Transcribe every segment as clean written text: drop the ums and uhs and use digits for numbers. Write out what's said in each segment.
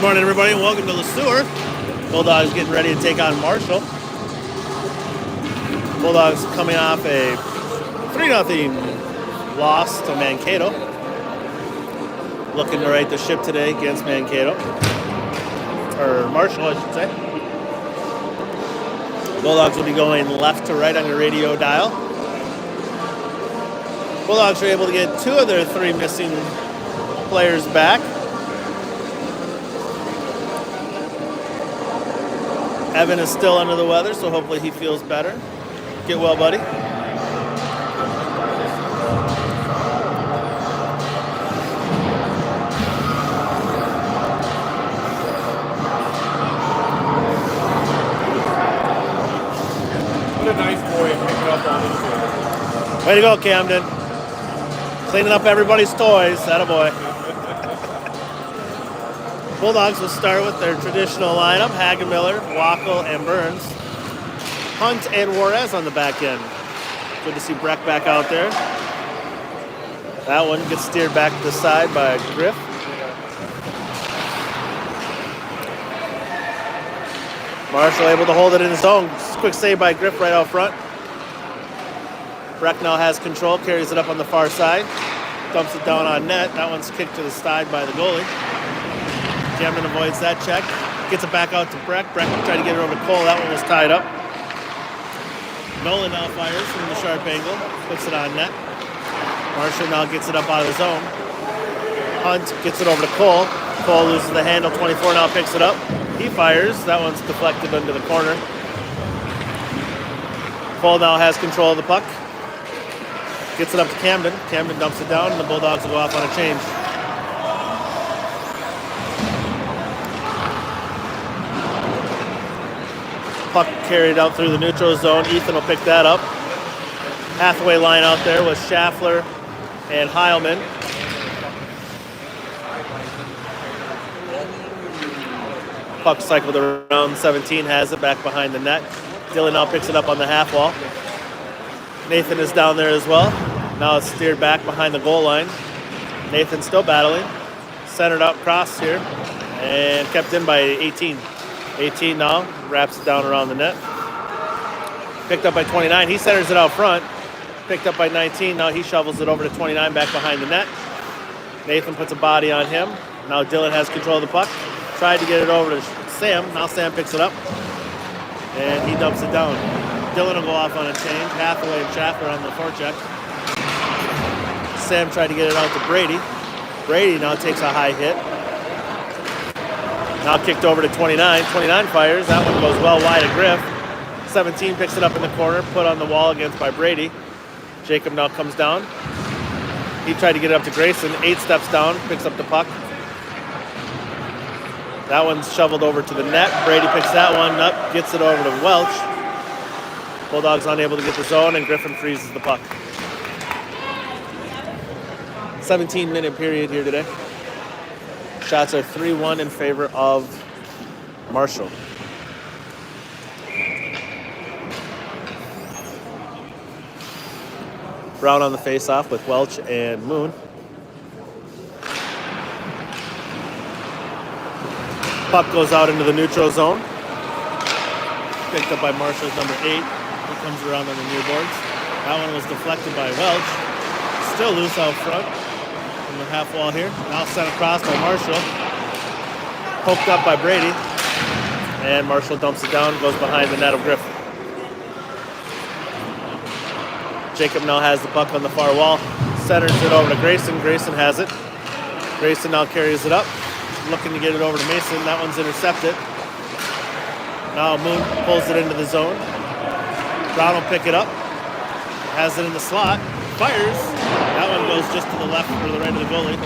morning, everybody, and welcome to the sewer. Bulldogs getting ready to take on Marshall. Bulldogs coming off a 3-0 loss to Mankato. Looking to right the ship today against Mankato. Or Marshall, I should say. Bulldogs will be going left to right on your radio dial. Bulldogs are able to get 2 of their 3 missing players back. Evan is still under the weather, so hopefully he feels better. Get well, buddy. What a nice boy picking up on his toys. Way to go, Camden. Cleaning up everybody's toys. Attaboy. Bulldogs will start with their traditional lineup. Hagenmiller, Wackel, and Burns. Hunt and Juarez on the back end. Good to see Breck back out there. That one gets steered back to the side by Griff. Marshall able to hold it in his own. Quick save by Griff right out front. Breck now has control, carries it up on the far side. Dumps it down on net. That one's kicked to the side by the goalie. Camden avoids that check. Gets it back out to Breck. Breck tried to get it over to Cole. That one was tied up. Nolan now fires from the sharp angle. Puts it on net. Marshall now gets it up out of the zone. Hunt gets it over to Cole. Cole loses the handle. 24 now picks it up. He fires. That one's deflected into the corner. Cole now has control of the puck. Gets it up to Camden. Camden dumps it down, and the Bulldogs will go off on a change. Puck carried out through the neutral zone. Ethan will pick that up. Halfway line out there was Schaffler and Heilman. Puck cycled around. 17 has it back behind the net. Dylan now picks it up on the half wall. Nathan is down there as well. Now it's steered back behind the goal line. Nathan still battling. Centered up cross here. And kept in by 18. 18 now. Wraps it down around the net. Picked up by 29. He centers it out front. Picked up by 19. Now he shovels it over to 29 back behind the net. Nathan puts a body on him. Now Dylan has control of the puck. Tried to get it over to Sam. Now Sam picks it up. And he dumps it down. Dylan will go off on a change. Hathaway and Schaffler on the forecheck. Sam tried to get it out to Brady. Brady now takes a high hit. Now kicked over to 29. 29 fires. That one goes well wide of Griff. 17 picks it up in the corner. Put on the wall against by Brady. Jacob now comes down. He tried to get it up to Grayson. 8 steps down. Picks up the puck. That one's shoveled over to the net. Brady picks that one up. Gets it over to Welch. Bulldogs unable to get the zone, and Griffin freezes the puck. 17-minute period here today. Shots are 3-1 in favor of Marshall. Brown on the face-off with Welch and Moon. Puck goes out into the neutral zone. Picked up by Marshall's number 8. He comes around on the near boards. That one was deflected by Welch. Still loose out front. On the half wall here. Now sent across by Marshall. Poked up by Brady. And Marshall dumps it down, goes behind the net of Griffin. Jacob now has the puck on the far wall. Centers it over to Grayson. Grayson has it. Grayson now carries it up. Looking to get it over to Mason. That one's intercepted. Now Moon pulls it into the zone. Brown will pick it up. Has it in the slot. Fires. That one goes just to the left or the right of the goalie.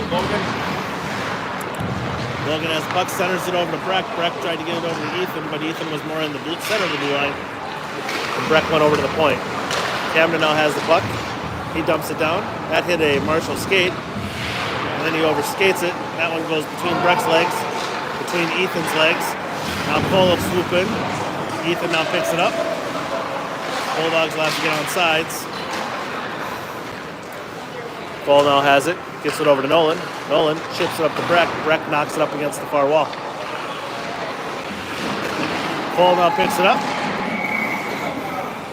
Logan has the puck, centers it over to Breck. Breck tried to get it over to Ethan, but Ethan was more in the center of the blue line. And Breck went over to the point. Camden now has the puck. He dumps it down. That hit a Marshall skate. And then he overskates it. That one goes between Breck's legs, between Ethan's legs. Now Cole will swoop in. Ethan now picks it up. Bulldogs will have to get on sides. Cole now has it. Gets it over to Nolan. Nolan chips it up to Breck. Breck knocks it up against the far wall. Cole now picks it up.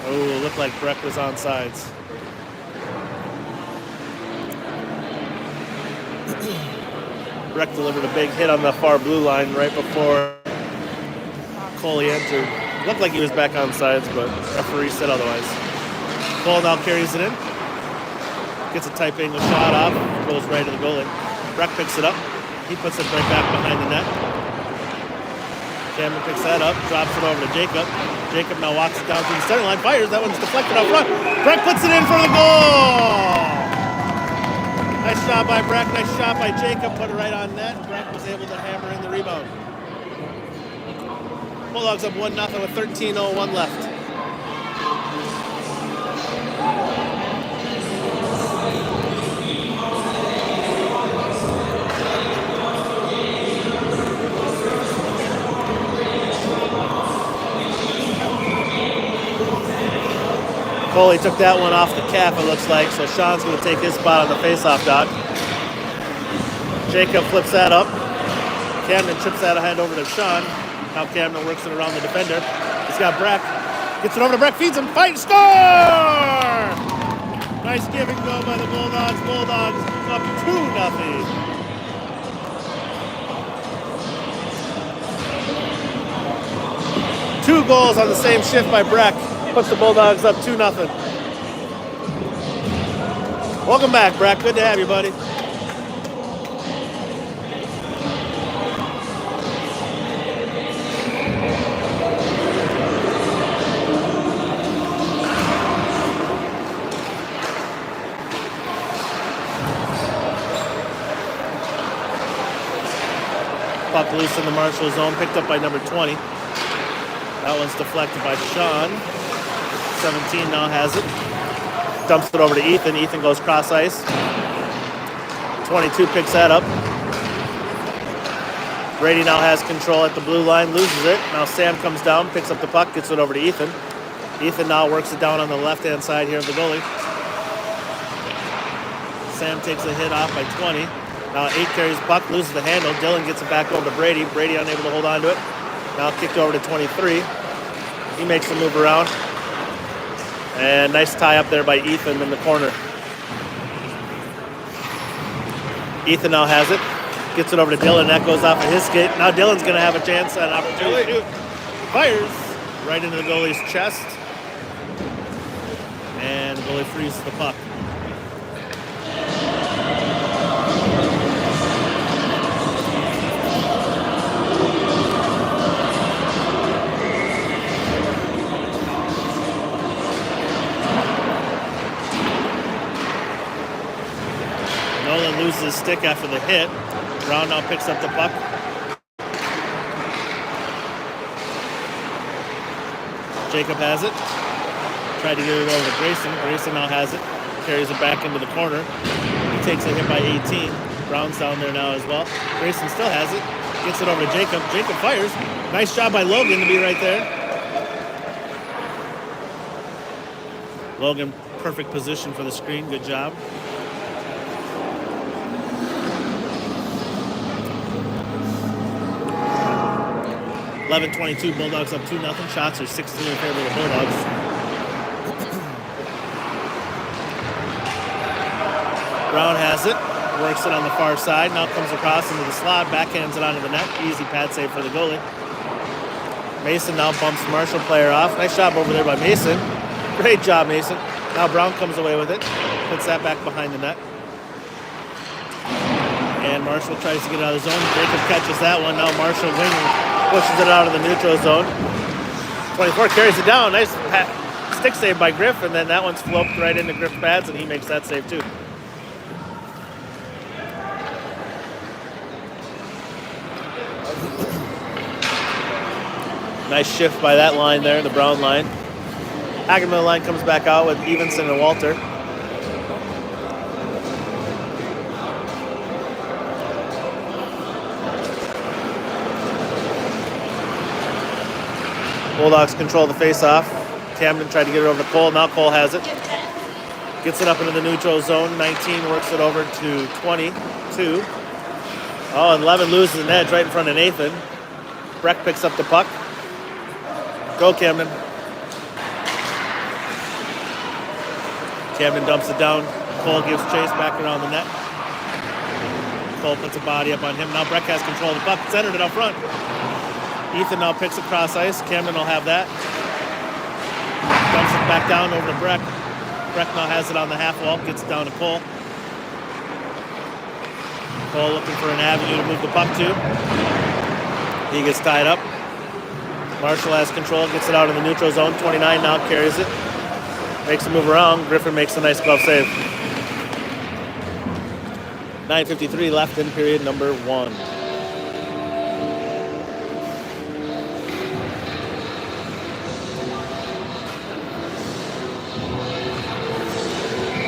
Oh, looked like Breck was on sides. Breck delivered a big hit on the far blue line right before Coley entered. Looked like he was back on sides, but referee said otherwise. Cole now carries it in. Gets a tight angle shot off. Goes right to the goalie. Breck picks it up. He puts it right back behind the net. Cameron picks that up. Drops it over to Jacob. Jacob now walks it down to the center line. Fires. That one's deflected out front. Breck puts it in for the goal! Nice shot by Breck. Nice shot by Jacob. Put it right on net. Breck was able to hammer in the rebound. Bulldogs up 1-0 with 13:01 left. Coley took that one off the cap, it looks like, so Sean's going to take his spot on the faceoff dot. Jacob flips that up. Camden chips that ahead over to Sean. Now Camden works it around the defender. He's got Breck. Gets it over to Breck, feeds him, fight, score! Nice give and go by the Bulldogs. Bulldogs up 2-0. 2 goals on the same shift by Breck. Puts the Bulldogs up 2-0. Welcome back, Breck. Good to have you, buddy. Puck loose in the Marshall zone, picked up by number 20. That one's deflected by Sean. 17 now has it. Dumps it over to Ethan. Ethan goes cross ice. 22 picks that up. Brady now has control at the blue line, loses it. Now Sam comes down, picks up the puck, gets it over to Ethan. Ethan now works it down on the left-hand side here of the goalie. Sam takes a hit off by 20. Now 8 carries the puck, loses the handle. Dylan gets it back over to Brady. Brady unable to hold on to it. Now kicked over to 23. He makes the move around. And nice tie up there by Ethan in the corner. Ethan now has it. Gets it over to Dylan. That goes off of his skate. Now Dylan's going to have a chance at an opportunity to fires right into the goalie's chest. And the goalie freezes the puck. Nolan loses his stick after the hit. Brown now picks up the puck. Jacob has it. Tried to get it over to Grayson. Grayson now has it. Carries it back into the corner. He takes a hit by 18. Brown's down there now as well. Grayson still has it. Gets it over to Jacob. Jacob fires. Nice job by Logan to be right there. Logan, perfect position for the screen. Good job. 11-22, Bulldogs up 2-0. Shots are 16 in favor of the Bulldogs. Brown has it, works it on the far side, now comes across into the slot, backhands it onto the net. Easy pad save for the goalie. Mason now bumps the Marshall player off. Nice job over there by Mason. Great job, Mason. Now Brown comes away with it, puts that back behind the net. And Marshall tries to get out of the zone. Jacob catches that one. Now Marshall pushes it out of the neutral zone. 24 carries it down. Nice stick save by Griff, and then that one's floped right into Griff pads, and he makes that save too. Nice shift by that line there, the Brown line. Hagerman line comes back out with Evenson and Walter. Bulldogs control the face-off. Camden tried to get it over to Cole. Now Cole has it. Gets it up into the neutral zone. 19 works it over to 22. Oh, and 11 loses an edge right in front of Nathan. Breck picks up the puck. Go, Camden. Camden dumps it down. Cole gives chase back around the net. Cole puts a body up on him. Now Breck has control of the puck. Centered it up front. Ethan now picks it cross ice. Camden will have that. Dumps it back down over to Breck. Breck now has it on the half wall. Gets it down to Cole. Cole looking for an avenue to move the puck to. He gets tied up. Marshall has control. Gets it out in the neutral zone. 29 now carries it. Makes a move around. Griffin makes a nice glove save. 9:53 left in period number 1.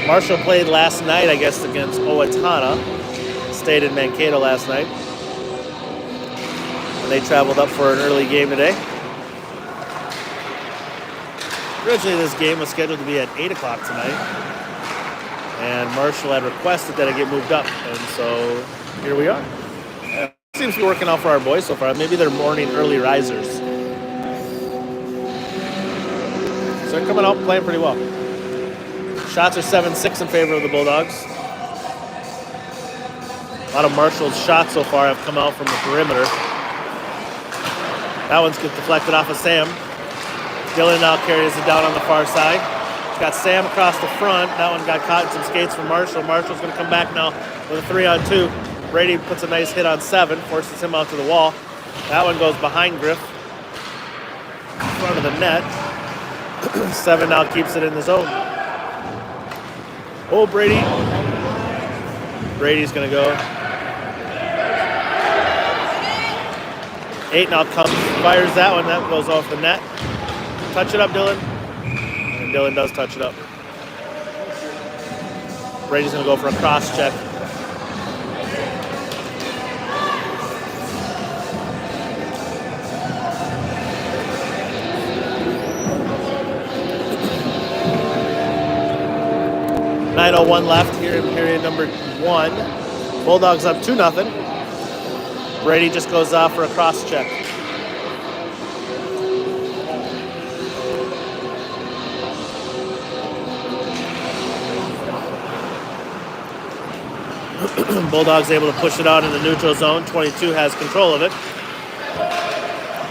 Marshall played last night, I guess, against Owatonna. Stayed in Mankato last night. And they traveled up for an early game today. Originally, this game was scheduled to be at 8 o'clock tonight. And Marshall had requested that it get moved up. And so here we are. Seems to be working out for our boys so far. Maybe they're morning early risers. So they're coming out playing pretty well. Shots are 7-6 in favor of the Bulldogs. A lot of Marshall's shots so far have come out from the perimeter. That one's get deflected off of Sam. Dylan now carries it down on the far side. He's got Sam across the front. That one got caught in some skates from Marshall. Marshall's going to come back now with a 3-on-2. Brady puts a nice hit on 7, forces him out to the wall. That one goes behind Griff, in front of the net. 7 now keeps it in the zone. Oh, Brady. Brady's going to go. 8 now comes, fires that one. That goes off the net. Touch it up, Dylan. And Dylan does touch it up. Brady's going to go for a cross check. .901 left here in period number 1. Bulldogs up 2-0. Brady just goes off for a cross check. Bulldogs able to push it out in the neutral zone. 22 has control of it.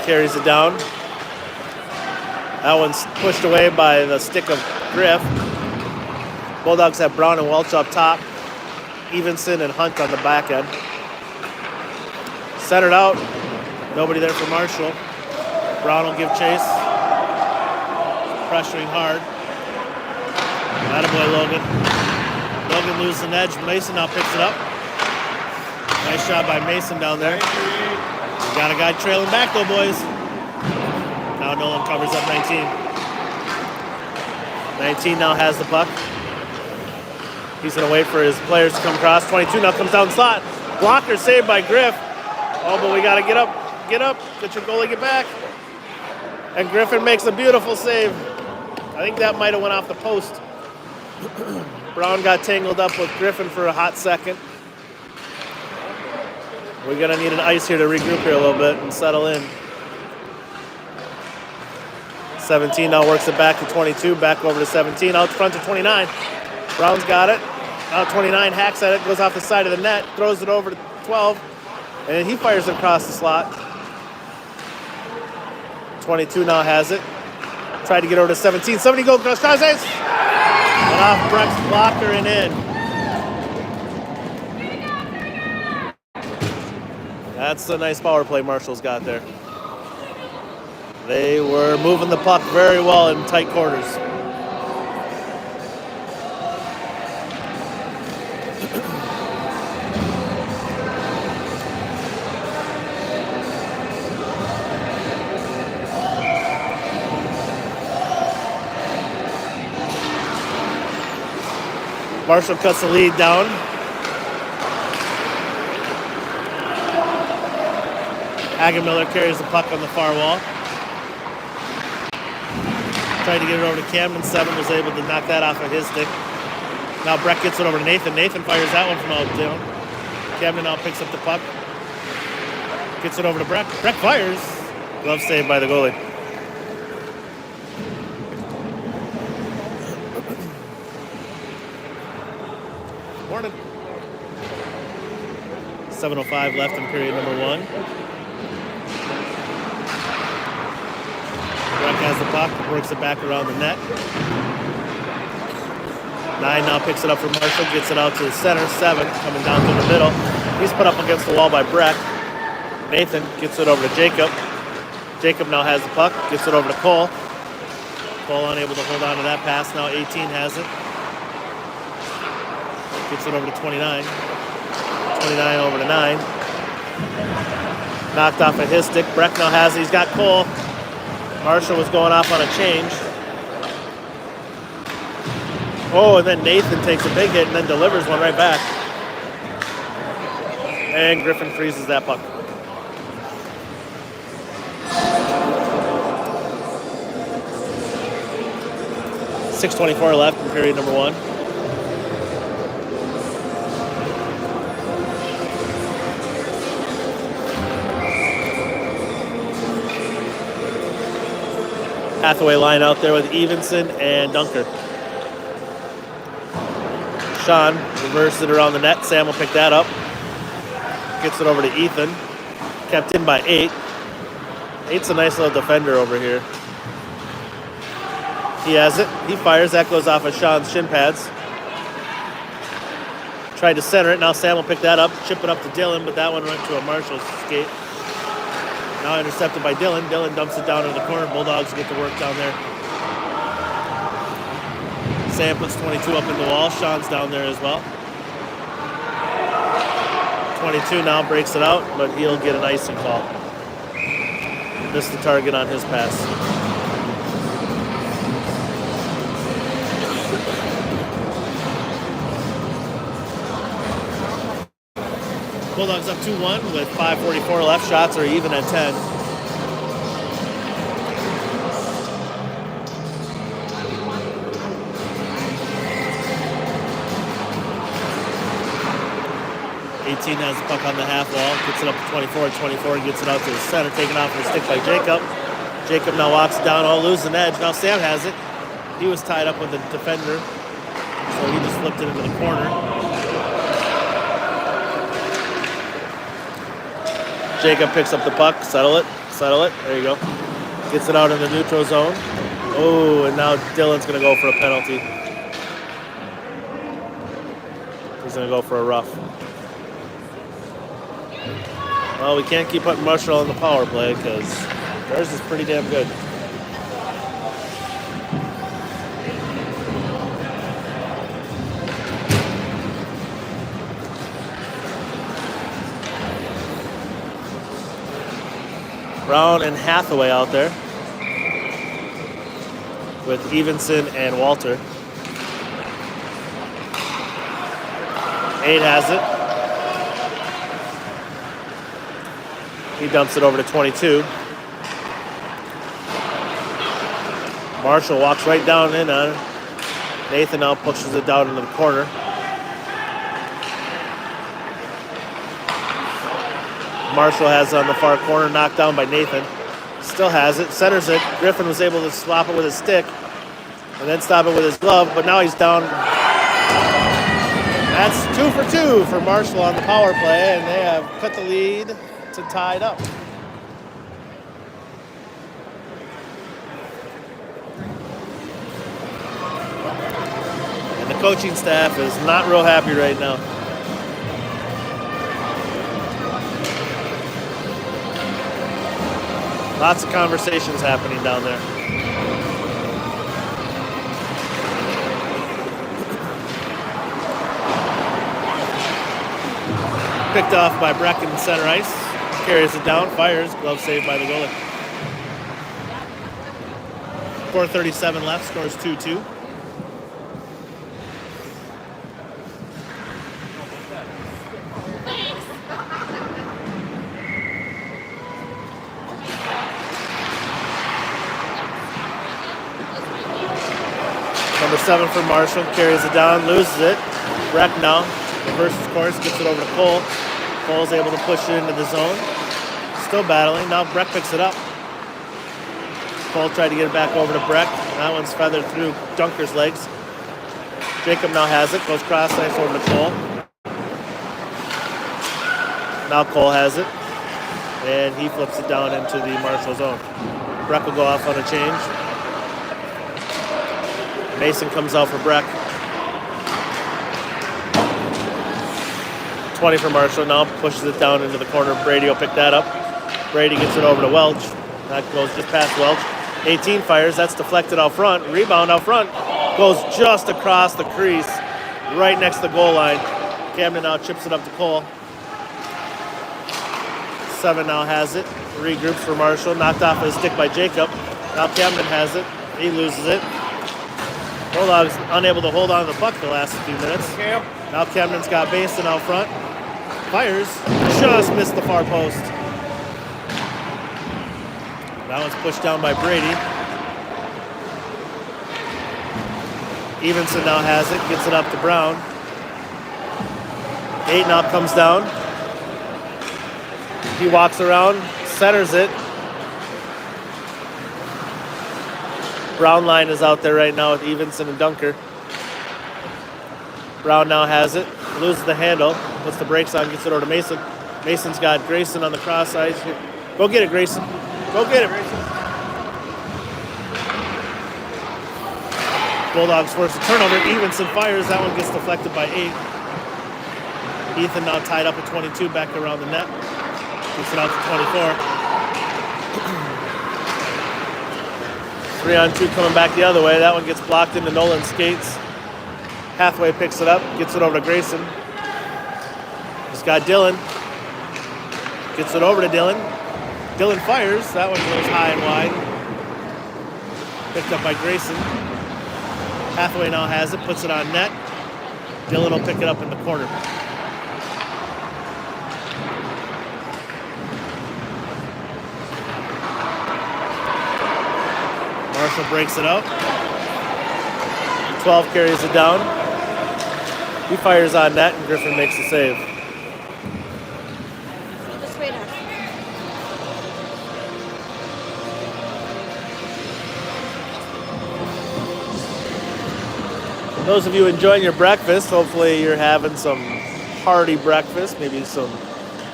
Carries it down. That one's pushed away by the stick of Griff. Bulldogs have Brown and Welch up top. Evenson and Hunt on the back end. Centered out. Nobody there for Marshall. Brown will give chase. Pressuring hard. Attaboy Logan. Logan loses an edge. Mason now picks it up. Nice shot by Mason down there. We got a guy trailing back though, boys. Now Nolan covers up 19. 19 now has the puck. He's going to wait for his players to come across. 22 now comes down slot. Blocker saved by Griff. Oh, but we got to get up. Get up. Get your goalie, get back. And Griffin makes a beautiful save. I think that might have went off the post. Brown got tangled up with Griffin for a hot second. We're going to need an ice here to regroup here a little bit and settle in. 17 now works it back to 22. Back over to 17. Out front to 29. Brown's got it. Now 29 hacks at it, goes off the side of the net, throws it over to 12, and he fires it across the slot. 22 now has it. Tried to get over to 17. Somebody goes across ice. Went off Breck's blocker and in. That's a nice power play Marshall's got there. They were moving the puck very well in tight quarters. Marshall cuts the lead down. Hagenmiller carries the puck on the far wall. Tried to get it over to Camden. 7 was able to knock that off of his stick. Now Breck gets it over to Nathan. Nathan fires that one from out down. Camden now picks up the puck. Gets it over to Breck. Breck fires. Glove saved by the goalie. Morning. 7:05 left in period number 1. Breck has the puck, works it back around the net. 9 now picks it up for Marshall, gets it out to the center. 7 coming down through the middle. He's put up against the wall by Breck. Nathan gets it over to Jacob. Jacob now has the puck, gets it over to Cole. Cole unable to hold on to that pass. Now 18 has it. Gets it over to 29. 29 over to 9. Knocked off at his stick. Breck now has it. He's got Cole. Marshall was going off on a change. Oh, and then Nathan takes a big hit and then delivers one right back. And Griffin freezes that puck. .6:24 left in period number 1. Hathaway line out there with Evenson and Dunker. Sean reverses it around the net. Sam will pick that up. Gets it over to Ethan. Kept in by 8. 8's a nice little defender over here. He has it. He fires. That goes off of Sean's shin pads. Tried to center it. Now Sam will pick that up. Chip it up to Dylan, but that one went to a Marshall skate. Now intercepted by Dylan. Dylan dumps it down in the corner. Bulldogs get to work down there. Sam puts 22 up in the wall. Sean's down there as well. 22 now breaks it out, but he'll get an icing call. Missed the target on his pass. Bulldogs up 2-1 with 5:44 left. Shots are even at 10. .18 has the puck on the half wall. Gets it up to 24. 24 gets it out to the center. Taken off with a stick by Jacob. Jacob now walks down, all losing edge. Now Sam has it. He was tied up with the defender, so he just flipped it into the corner. Jacob picks up the puck, settle it. There you go. Gets it out in the neutral zone. Oh, and now Dylan's going to go for a penalty. He's going to go for a rough. Well, we can't keep putting Marshall on the power play because theirs is pretty damn good. Brown and Hathaway out there with Evenson and Walter. 8 has it. He dumps it over to 22. Marshall walks right down in on it. Nathan now pushes it down into the corner. Marshall has it on the far corner, knocked down by Nathan. Still has it, centers it. Griffin was able to swap it with his stick and then stop it with his glove, but now he's down. That's 2 for 2 for Marshall on the power play, and they have cut the lead to tie it up. And the coaching staff is not real happy right now. Lots of conversations happening down there. Picked off by Breck in center ice. Carries it down, fires. Glove saved by the goalie. 4:37 left, scores 2-2. Number 7 for Marshall, carries it down, loses it. Breck now reverses course, gets it over to Cole. Cole's able to push it into the zone. Still battling, now Breck picks it up. Cole tried to get it back over to Breck. That one's feathered through Dunker's legs. Jacob now has it, goes cross ice over to Cole. Now Cole has it, and he flips it down into the Marshall zone. Breck will go off on a change. Mason comes out for Breck. 20 for Marshall, now pushes it down into the corner. Brady will pick that up. Brady gets it over to Welch. That goes just past Welch. 18 fires, that's deflected out front. Rebound out front. Goes just across the crease, right next to the goal line. Camden now chips it up to Cole. 7 now has it. Regroups for Marshall. Knocked off his stick by Jacob. Now Camden has it. He loses it. Bulldogs unable to hold on to the puck the last few minutes. Now Camden's got Basin out front. Fires. Just missed the far post. That one's pushed down by Brady. Evenson now has it. Gets it up to Brown. 8 now comes down. He walks around, centers it. Brown line is out there right now with Evenson and Dunker. Brown now has it, loses the handle, puts the brakes on, gets it over to Mason. Mason's got Grayson on the cross ice. Go get it, Grayson. Go get it, Grayson. Bulldogs force a turnover. Evenson fires. That one gets deflected by 8. Ethan now tied up at 22, back around the net. Gets it out to 24. 3-on-2 coming back the other way. That one gets blocked into Nolan's skates. Hathaway picks it up, gets it over to Grayson. He's got Dylan. Gets it over to Dylan. Dylan fires. That one goes high and wide. Picked up by Grayson. Hathaway now has it, puts it on net. Dylan will pick it up in the corner. Marshall breaks it out. 12 carries it down. He fires on net, and Griffin makes the save. Those of you enjoying your breakfast, hopefully you're having some hearty breakfast, maybe some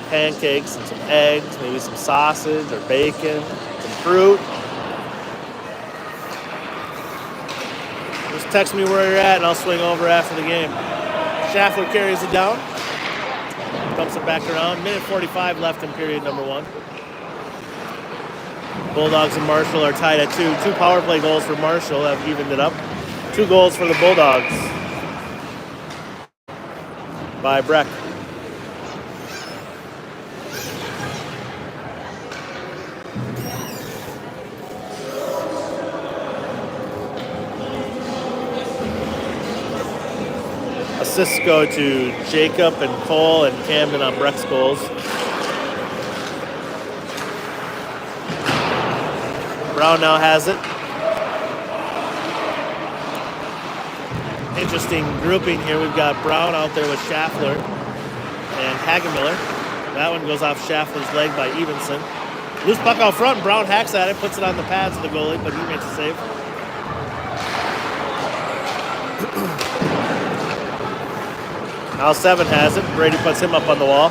pancakes and some eggs, maybe some sausage or bacon, some fruit. Just text me where you're at and I'll swing over after the game. Schaffler carries it down, dumps it back around. Minute 45 left in period number 1. Bulldogs and Marshall are tied at 2. 2 power play goals for Marshall have evened it up. 2 goals for the Bulldogs by Breck. Assists go to Jacob and Cole and Camden on Breck's goals. Brown now has it. Interesting grouping here. We've got Brown out there with Schaffler and Hagemiller. That one goes off Schaffler's leg by Evenson. Loose puck out front. Brown hacks at it, puts it on the pads of the goalie, but he makes a save. Now 7 has it. Brady puts him up on the wall.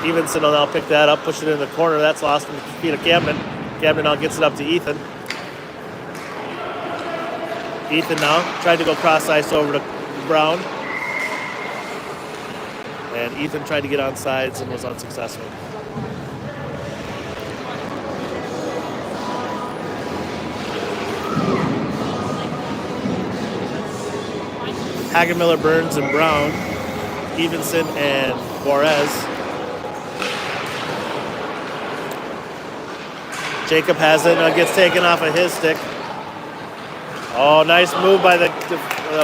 Evenson will now pick that up, push it in the corner. That's lost from the feet of Camden. Camden now gets it up to Ethan. Ethan now tried to go cross ice over to Brown. And Ethan tried to get on sides and was unsuccessful. Hagemiller, Burns, and Brown. Evenson and Juarez. Jacob has it, and it gets taken off of his stick. Oh, nice move by the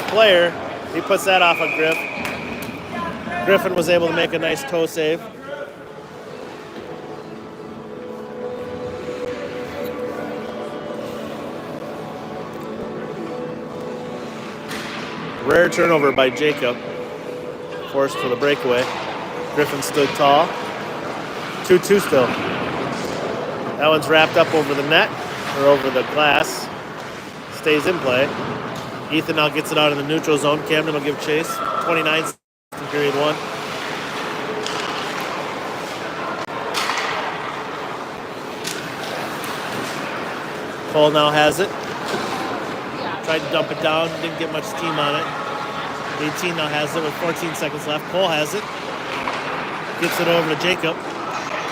player. He puts that off of Griff. Griffin was able to make a nice toe save. Rare turnover by Jacob. Forced for the breakaway. Griffin stood tall. 2-2 still. That one's wrapped up over the net, or over the glass. Stays in play. Ethan now gets it out in the neutral zone. Camden will give chase. 29 seconds in period 1. Cole now has it. Tried to dump it down. Didn't get much steam on it. 18 now has it with 14 seconds left. Cole has it. Gets it over to Jacob.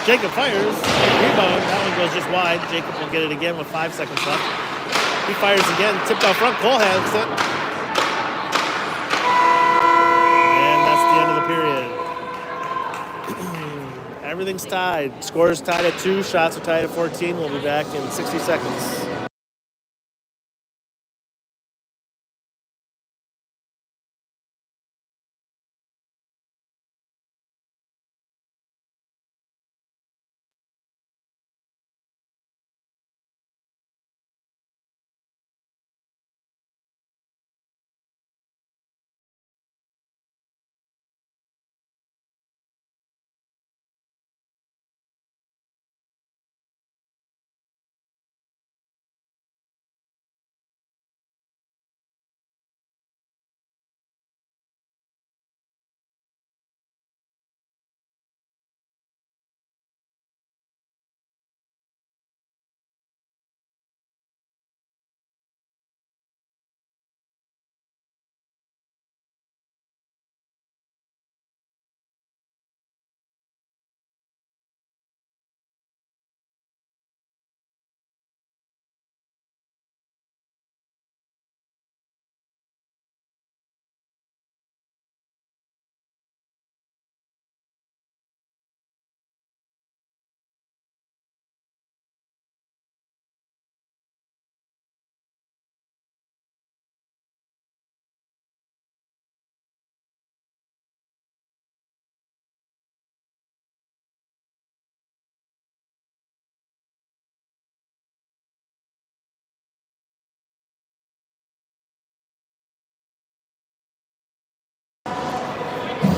Jacob fires. Rebound. That one goes just wide. Jacob will get it again with 5 seconds left. He fires again. Tipped out front. Cole has it. And that's the end of the period. Everything's tied. Scores tied at 2. Shots are tied at 14. We'll be back in 60 seconds.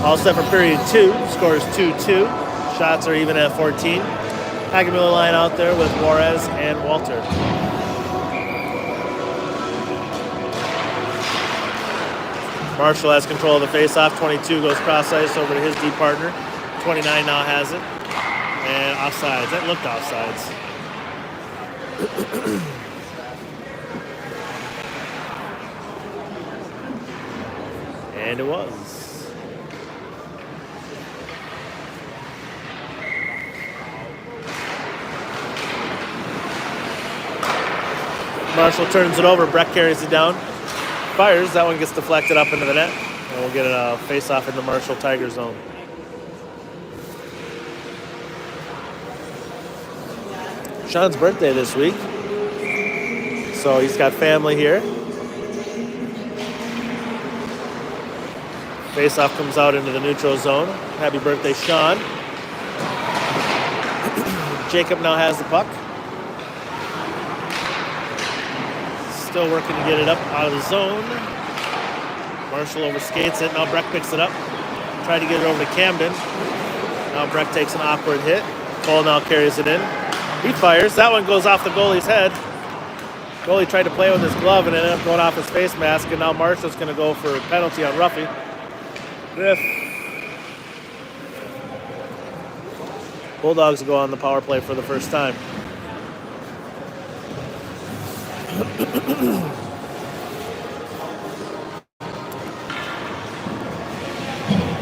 All set for period 2. Scores 2-2. Shots are even at 14. Hagemiller line out there with Juarez and Walter. Marshall has control of the faceoff. 22 goes cross ice over to his D partner. 29 now has it. And offsides. That looked offsides. And it was. Marshall turns it over. Breck carries it down. Fires. That one gets deflected up into the net. And we'll get a face-off in the Marshall Tiger zone. Sean's birthday this week. So he's got family here. Face-off comes out into the neutral zone. Happy birthday, Sean. Jacob now has the puck. Still working to get it up out of the zone. Marshall overskates it. Now Breck picks it up. Tried to get it over to Camden. Now Breck takes an awkward hit. Cole now carries it in. He fires. That one goes off the goalie's head. Goalie tried to play with his glove and ended up going off his face mask. And now Marshall's going to go for a penalty on roughing. Bulldogs will go on the power play for the first time.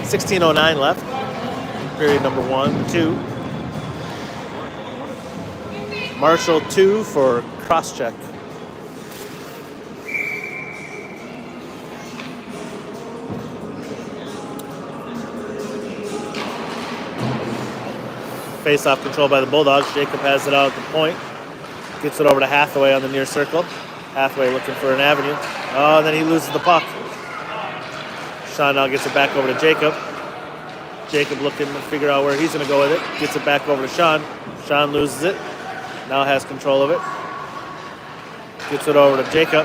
16:09 left. Period number 1-2. Marshall 2 for cross-check. Face-off controlled by the Bulldogs. Jacob has it out at the point. Gets it over to Hathaway on the near circle. Hathaway looking for an avenue. Oh, and then he loses the puck. Sean now gets it back over to Jacob. Jacob looking to figure out where he's going to go with it. Gets it back over to Sean. Sean loses it. Now has control of it. Gets it over to Jacob.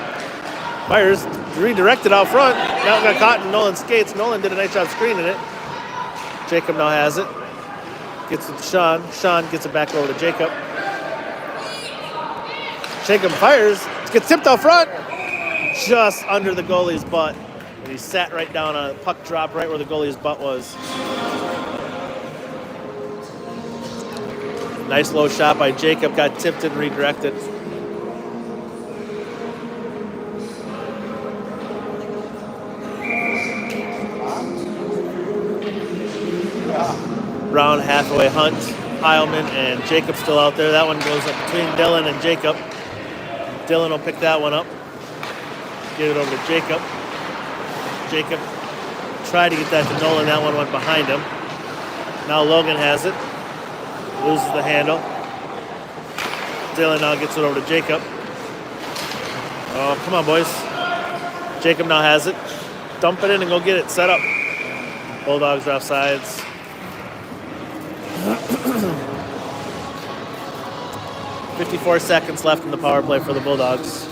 Fires. Redirected out front. Now got caught in Nolan's skates. Nolan did a nice job screening it. Jacob now has it. Gets it to Sean. Sean gets it back over to Jacob. Jacob fires. Gets tipped out front. just under the goalie's butt. And he sat right down on a puck drop right where the goalie's butt was. Nice low shot by Jacob, got tipped and redirected. Brown, Hathaway, Hunt, Heilman, and Jacob still out there. That one goes up between Dylan and Jacob. Dylan will pick that one up. Get it over to Jacob. Jacob tried to get that to Nolan. That one went behind him. Now Logan has it. Loses the handle. Dylan now gets it over to Jacob. Oh, come on, boys. Jacob now has it. Dump it in and go get it. Set up. Bulldogs are off sides. 54 seconds left in the power play for the Bulldogs.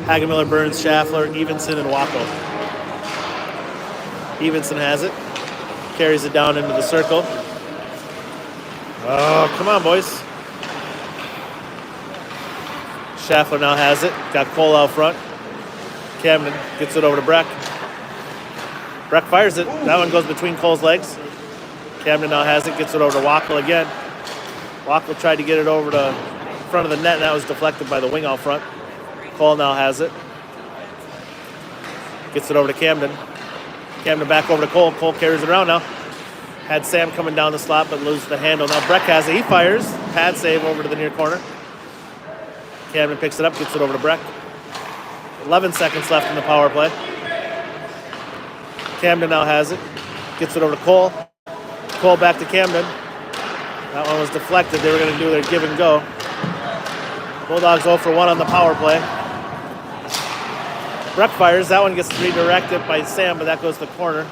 Hagemiller, Burns, Schaffler, Evenson, and Wacko. Evenson has it. Carries it down into the circle. Oh, come on, boys. Schaffler now has it. Got Cole out front. Camden gets it over to Breck. Breck fires it. That one goes between Cole's legs. Camden now has it. Gets it over to Wackel again. Wackel tried to get it over to front of the net, and that was deflected by the wing out front. Cole now has it. Gets it over to Camden. Camden back over to Cole. Cole carries it around now. Had Sam coming down the slot, but loses the handle. Now Breck has it. He fires. Pad save over to the near corner. Camden picks it up, gets it over to Breck. 11 seconds left in the power play. Camden now has it. Gets it over to Cole. Cole back to Camden. That one was deflected. They were going to do their give and go. Bulldogs 0 for 1 on the power play. Breck fires. That one gets redirected by Sam, but that goes to the corner.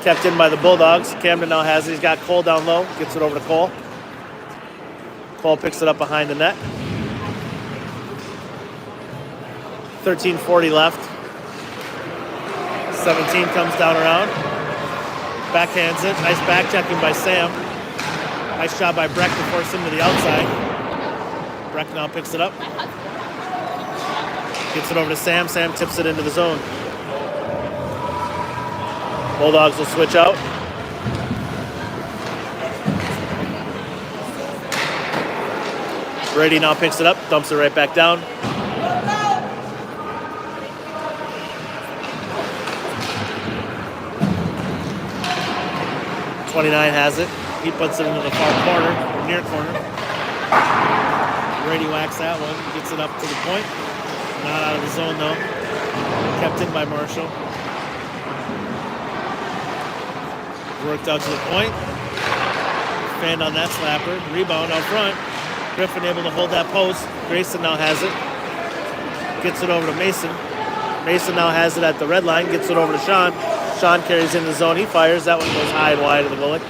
Kept in by the Bulldogs. Camden now has it. He's got Cole down low. Gets it over to Cole. Cole picks it up behind the net. 13:40 left. 17 comes down around. Backhands it. Nice back checking by Sam. Nice shot by Breck to force him to the outside. Breck now picks it up. Gets it over to Sam. Sam tips it into the zone. Bulldogs will switch out. Brady now picks it up, dumps it right back down. .29 has it. He puts it into the far corner, near corner. Brady whacks that one, gets it up to the point. Not out of the zone though. Kept in by Marshall. Worked out to the point. Fanned on that slapper. Rebound out front. Griffin able to hold that post. Grayson now has it. Gets it over to Mason. Mason now has it at the red line. Gets it over to Sean. Sean carries in the zone. He fires. That one goes high and wide of the goalie.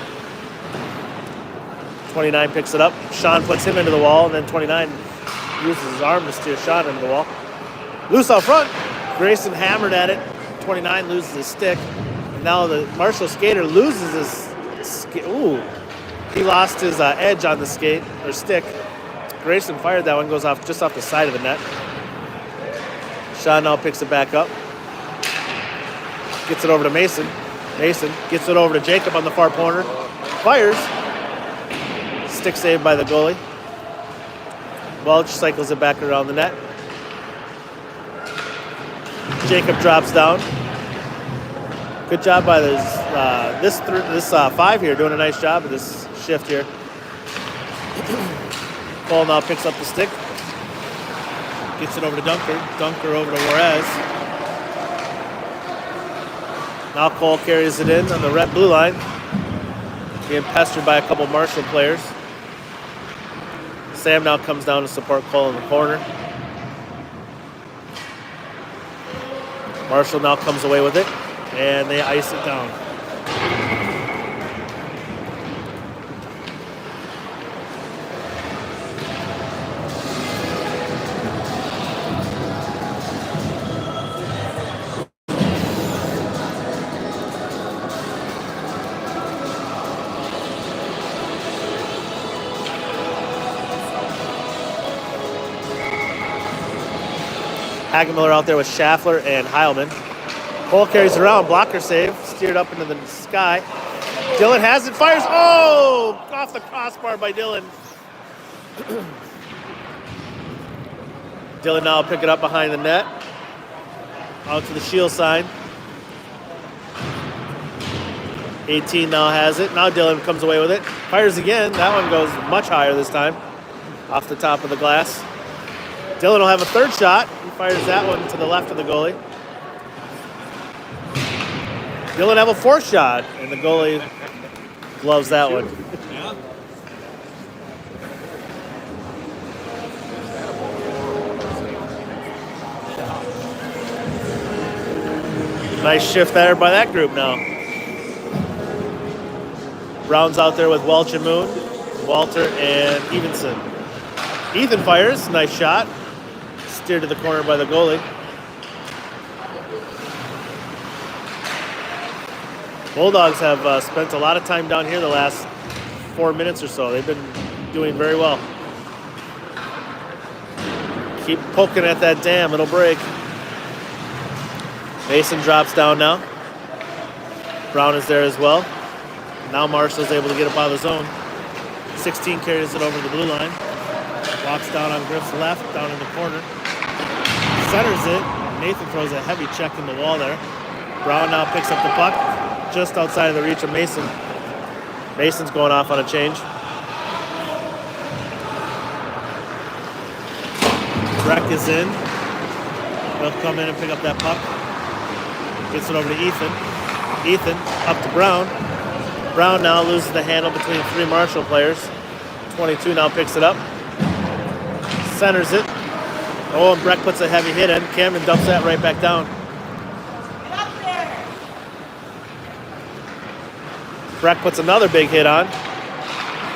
29 picks it up. Sean puts him into the wall, and then 29 uses his arm to steer Sean into the wall. Loose out front. Grayson hammered at it. 29 loses his stick. And now the Marshall skater loses his ooh. He lost his edge on the skate, or stick. Grayson fired that one, goes off just off the side of the net. Sean now picks it back up. Gets it over to Mason. Mason gets it over to Jacob on the far corner. Fires. Stick saved by the goalie. Welch cycles it back around the net. Jacob drops down. Good job by this five here, doing a nice job of this shift here. Cole now picks up the stick. Gets it over to Dunker. Dunker over to Juarez. Now Cole carries it in on the red blue line. Being pestered by a couple Marshall players. Sam now comes down to support Cole in the corner. Marshall now comes away with it, and they ice it down. Hagemiller out there with Schaffler and Heilman. Cole carries it around, blocker save, steered up into the sky. Dylan has it, fires, oh! Off the crossbar by Dylan. Dylan now pick it up behind the net. Out to the shield sign. 18 now has it. Now Dylan comes away with it. Fires again. That one goes much higher this time. Off the top of the glass. Dylan will have a third shot. He fires that one to the left of the goalie. Dylan have a fourth shot, and the goalie gloves that one. Nice shift there by that group now. Brown's out there with Welch and Moon, Walter and Evenson. Ethan fires, nice shot. Steered to the corner by the goalie. Bulldogs have spent a lot of time down here the last 4 minutes or so. They've been doing very well. Keep poking at that dam, it'll break. Mason drops down now. Brown is there as well. Now Marshall's able to get up out of the zone. 16 carries it over the blue line. Walks down on Griff's left, down in the corner. Centers it. Nathan throws a heavy check in the wall there. Brown now picks up the puck just outside of the reach of Mason. Mason's going off on a change. Breck is in. He'll come in and pick up that puck. Gets it over to Ethan. Ethan up to Brown. Brown now loses the handle between three Marshall players. 22 now picks it up. Centers it. Oh, and Breck puts a heavy hit in. Camden dumps that right back down. Breck puts another big hit on.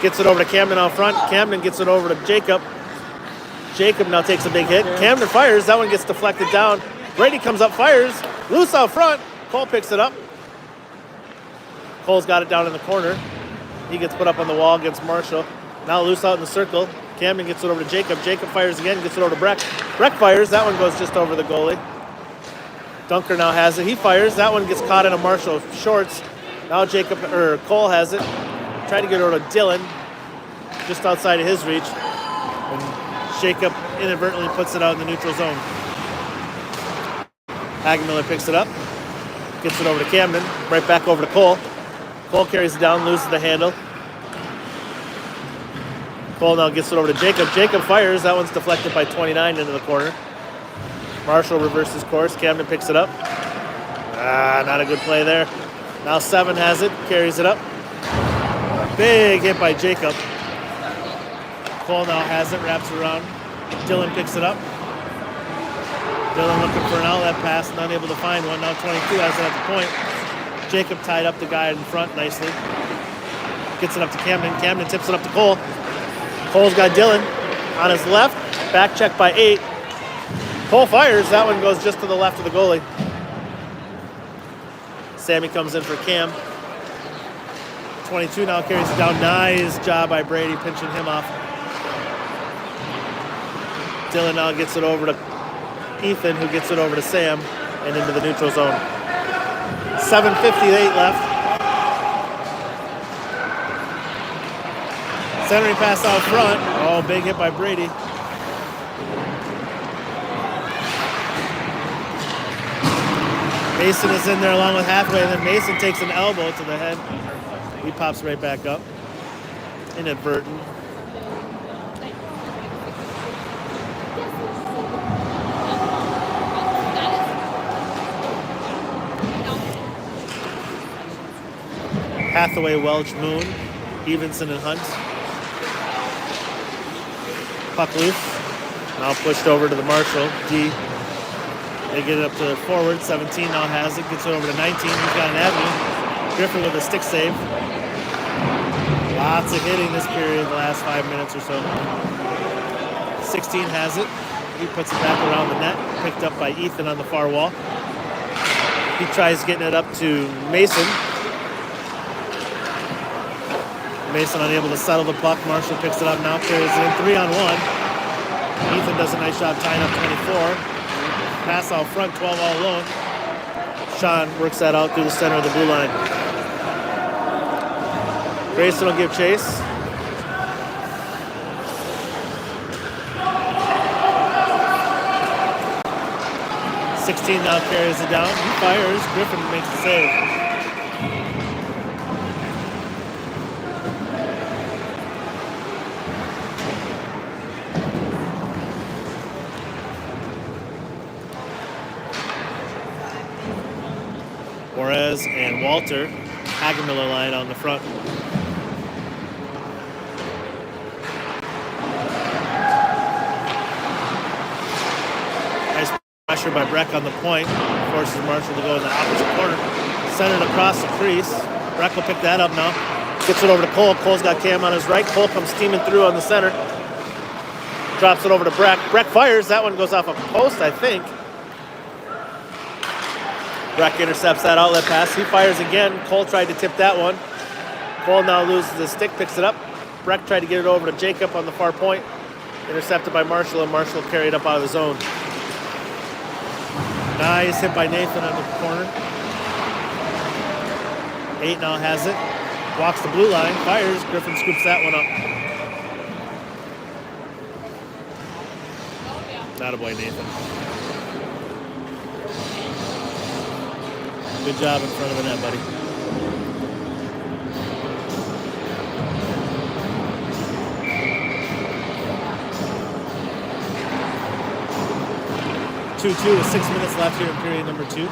Gets it over to Camden out front. Camden gets it over to Jacob. Jacob now takes a big hit. Camden fires. That one gets deflected down. Brady comes up, fires. Loose out front. Cole picks it up. Cole's got it down in the corner. He gets put up on the wall against Marshall. Now loose out in the circle. Camden gets it over to Jacob. Jacob fires again, gets it over to Breck. Breck fires. That one goes just over the goalie. Dunker now has it. He fires. That one gets caught in a Marshall shorts. Now Cole has it. Tried to get it over to Dylan, just outside of his reach. And Jacob inadvertently puts it out in the neutral zone. Hagemiller picks it up. Gets it over to Camden. Right back over to Cole. Cole carries it down, loses the handle. Cole now gets it over to Jacob. Jacob fires. That one's deflected by 29 into the corner. Marshall reverses course. Camden picks it up. Not a good play there. Now 7 has it, carries it up. Big hit by Jacob. Cole now has it, wraps it around. Dylan picks it up. Dylan looking for an outlet pass and unable to find one. Now 22 has it at the point. Jacob tied up the guy in front nicely. Gets it up to Camden. Camden tips it up to Cole. Cole's got Dylan on his left. Back check by 8. Cole fires. That one goes just to the left of the goalie. Sammy comes in for Cam. 22 now carries it down. Nice job by Brady pinching him off. Dylan now gets it over to Ethan, who gets it over to Sam and into the neutral zone. 7:58 left. Centering pass out front. Oh, big hit by Brady. Mason is in there along with Hathaway, and then Mason takes an elbow to the head. He pops right back up. Inadvertent. Hathaway, Welch, Moon, Evenson, and Hunt. Puck loose. Now pushed over to the Marshall. D. They get it up to forward. 17 now has it. Gets it over to 19. He's got an avenue. Griffin with a stick save. Lots of hitting this period, the last 5 minutes or so. 16 has it. He puts it back around the net. Picked up by Ethan on the far wall. He tries getting it up to Mason. Mason unable to settle the puck. Marshall picks it up now. Carries it in 3-on-1. Ethan does a nice job tying up 24. Pass out front, 12 all alone. Sean works that out through the center of the blue line. Grayson will give chase. .16 now carries it down. He fires. Griffin makes the save. Juarez and Walter, Hagemiller line on the front. Nice pressure by Breck on the point. Forces Marshall to go in the opposite corner. Centered across the crease. Breck will pick that up now. Gets it over to Cole. Cole's got Cam on his right. Cole comes steaming through on the center. Drops it over to Breck. Breck fires. That one goes off a post, I think. Breck intercepts that outlet pass. He fires again. Cole tried to tip that one. Cole now loses his stick, picks it up. Breck tried to get it over to Jacob on the far point. Intercepted by Marshall, and Marshall carried up out of the zone. Nice hit by Nathan on the corner. 8 now has it. Walks the blue line, fires. Griffin scoops that one up. Attaboy, Nathan. Good job in front of the net, buddy. .2-2 with 6 minutes left here in period number 2.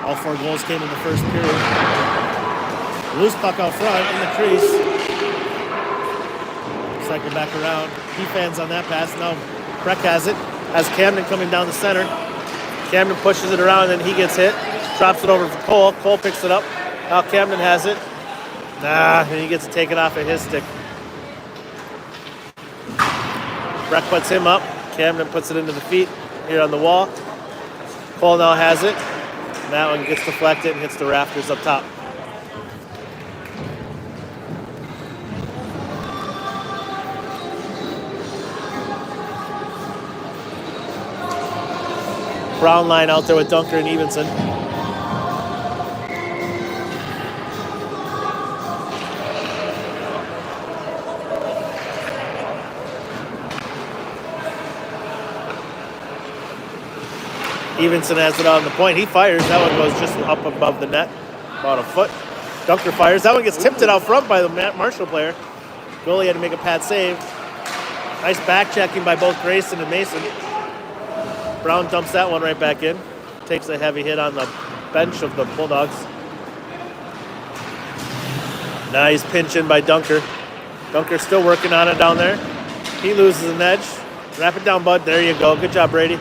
All 4 goals came in the first period. Loose puck out front in the crease. Cycle back around. He fans on that pass. Now Breck has it. Has Camden coming down the center. Camden pushes it around and then he gets hit. Drops it over for Cole. Cole picks it up. Now Camden has it. And he gets to take it off of his stick. Breck puts him up. Camden puts it into the feet here on the wall. Cole now has it. And that one gets deflected and hits the rafters up top. Brown line out there with Dunker and Evenson. Evenson has it on the point. He fires. That one goes just up above the net, about a foot. Dunker fires. That one gets tipped it out front by the Marshall player. Goalie had to make a pad save. Nice back checking by both Grayson and Mason. Brown dumps that one right back in. Takes a heavy hit on the bench of the Bulldogs. Nice pinch in by Dunker. Dunker still working on it down there. He loses an edge. Wrap it down, bud. There you go. Good job, Brady.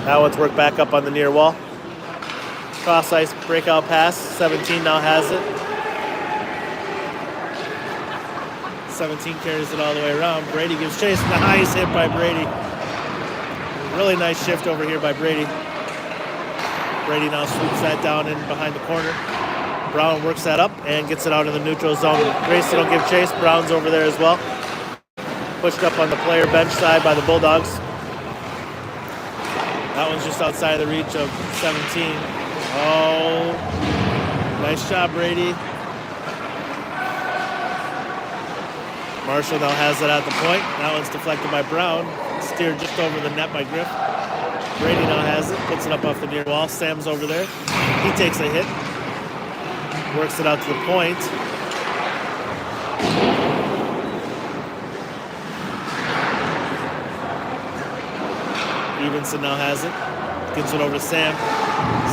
That one's worked back up on the near wall. Cross ice breakout pass. 17 now has it. 17 carries it all the way around. Brady gives chase. Nice hit by Brady. Really nice shift over here by Brady. Brady now swoops that down in behind the corner. Brown works that up and gets it out in the neutral zone. Grayson will give chase. Brown's over there as well. Pushed up on the player bench side by the Bulldogs. That one's just outside of the reach of 17. Oh, nice job, Brady. Marshall now has it at the point. That one's deflected by Brown. Steered just over the net by Griff. Brady now has it. Puts it up off the near wall. Sam's over there. He takes a hit. Works it out to the point. Evenson now has it. Gives it over to Sam.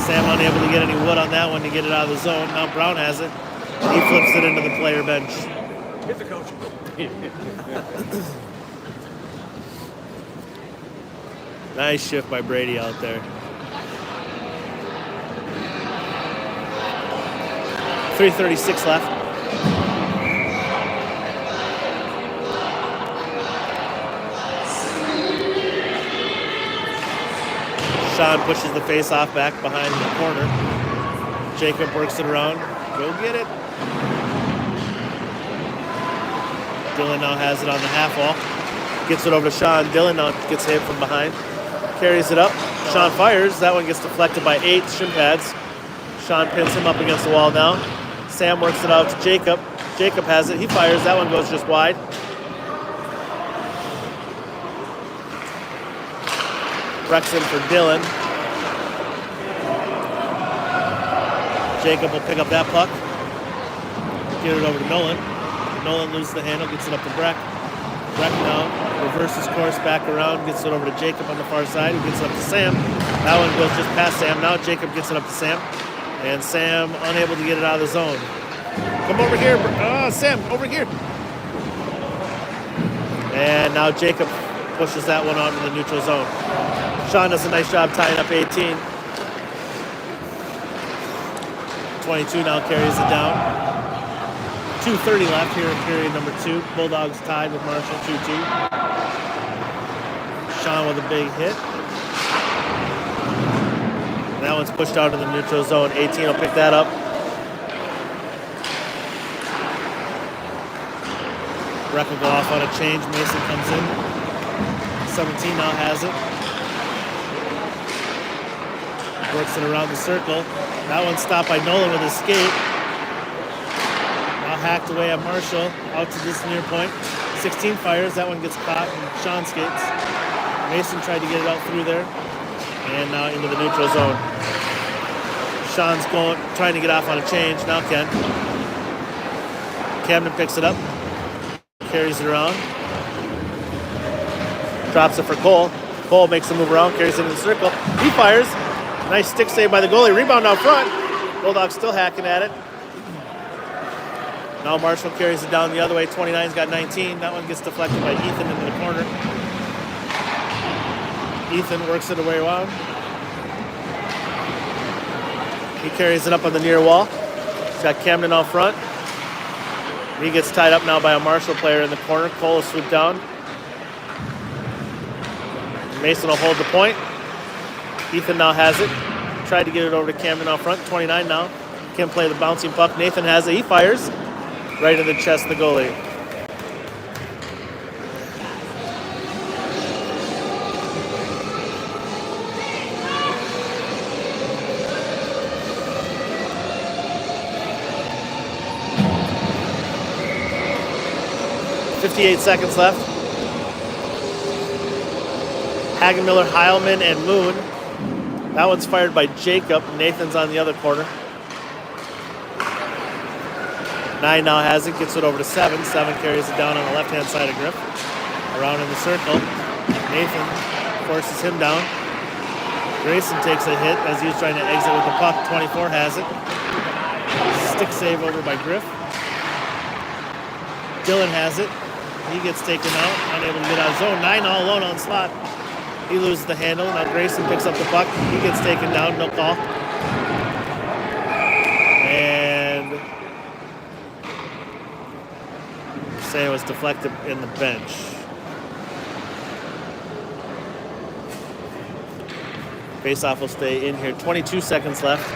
Sam unable to get any wood on that one to get it out of the zone. Now Brown has it. He flips it into the player bench. Hit the coach. Nice shift by Brady out there. 3:36 left. Sean pushes the face-off back behind the corner. Jacob works it around. Go get it. Dylan now has it on the half wall. Gets it over to Sean. Dylan now gets hit from behind. Carries it up. Sean fires. That one gets deflected by 8 shin pads. Sean pins him up against the wall now. Sam works it out to Jacob. Jacob has it. He fires. That one goes just wide. Rexon for Dylan. Jacob will pick up that puck. Get it over to Nolan. Nolan loses the handle. Gets it up to Breck. Breck now reverses course back around. Gets it over to Jacob on the far side. Who gets it up to Sam. That one goes just past Sam. Now Jacob gets it up to Sam. And Sam unable to get it out of the zone. Come over here. Sam, over here. And now Jacob pushes that one out in the neutral zone. Sean does a nice job tying up 18. 22 now carries it down. 2:30 left here in period number 2. Bulldogs tied with Marshall 2-2. Sean with a big hit. That one's pushed out in the neutral zone. 18 will pick that up. Breck will go off on a change. Mason comes in. 17 now has it. Works it around the circle. That one's stopped by Nolan with his skate. Now hacked away at Marshall. Out to this near point. 16 fires. That one gets caught in Sean skates. Mason tried to get it out through there. And now into the neutral zone. Sean's trying to get off on a change. Now Ken. Camden picks it up. Carries it around. Drops it for Cole. Cole makes a move around. Carries it in the circle. He fires. Nice stick save by the goalie. Rebound out front. Bulldogs still hacking at it. Now Marshall carries it down the other way. 29's got 19. That one gets deflected by Ethan into the corner. Ethan works it away around. He carries it up on the near wall. He's got Camden out front. He gets tied up now by a Marshall player in the corner. Cole will swoop down. Mason will hold the point. Ethan now has it. Tried to get it over to Camden out front. 29 now. Can't play the bouncing puck. Nathan has it. He fires. Right in the chest of the goalie. .58 seconds left. Hagenmiller, Heilman, and Moon. That one's fired by Jacob. Nathan's on the other corner. 9 now has it. Gets it over to 7. 7 carries it down on the left-hand side of Griff. Around in the circle. Nathan forces him down. Grayson takes a hit as he was trying to exit with the puck. 24 has it. Stick save over by Griff. Dylan has it. He gets taken out, unable to get out of zone. 9 all alone on slot. He loses the handle. Now Grayson picks up the puck. He gets taken down. No call. And say it was deflected in the bench. Faceoff will stay in here. 22 seconds left.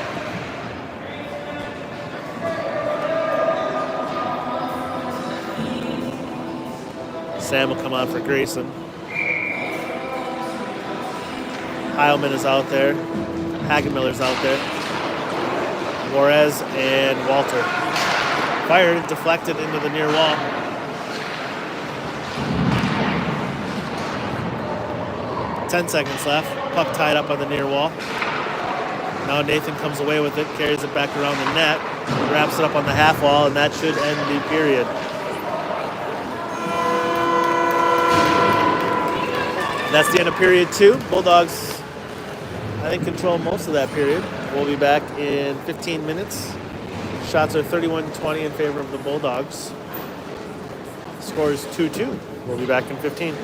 Sam will come on for Grayson. Heilman is out there. Hagenmiller's out there. Juarez and Walter. Fired, deflected into the near wall. Ten seconds left. Puck tied up on the near wall. Now Nathan comes away with it, carries it back around the net, wraps it up on the half wall, and that should end the period. That's the end of period 2. Bulldogs, I think, control most of that period. We'll be back in 15 minutes. Shots are 31-20 in favor of the Bulldogs. Score is 2-2. We'll be back in 15.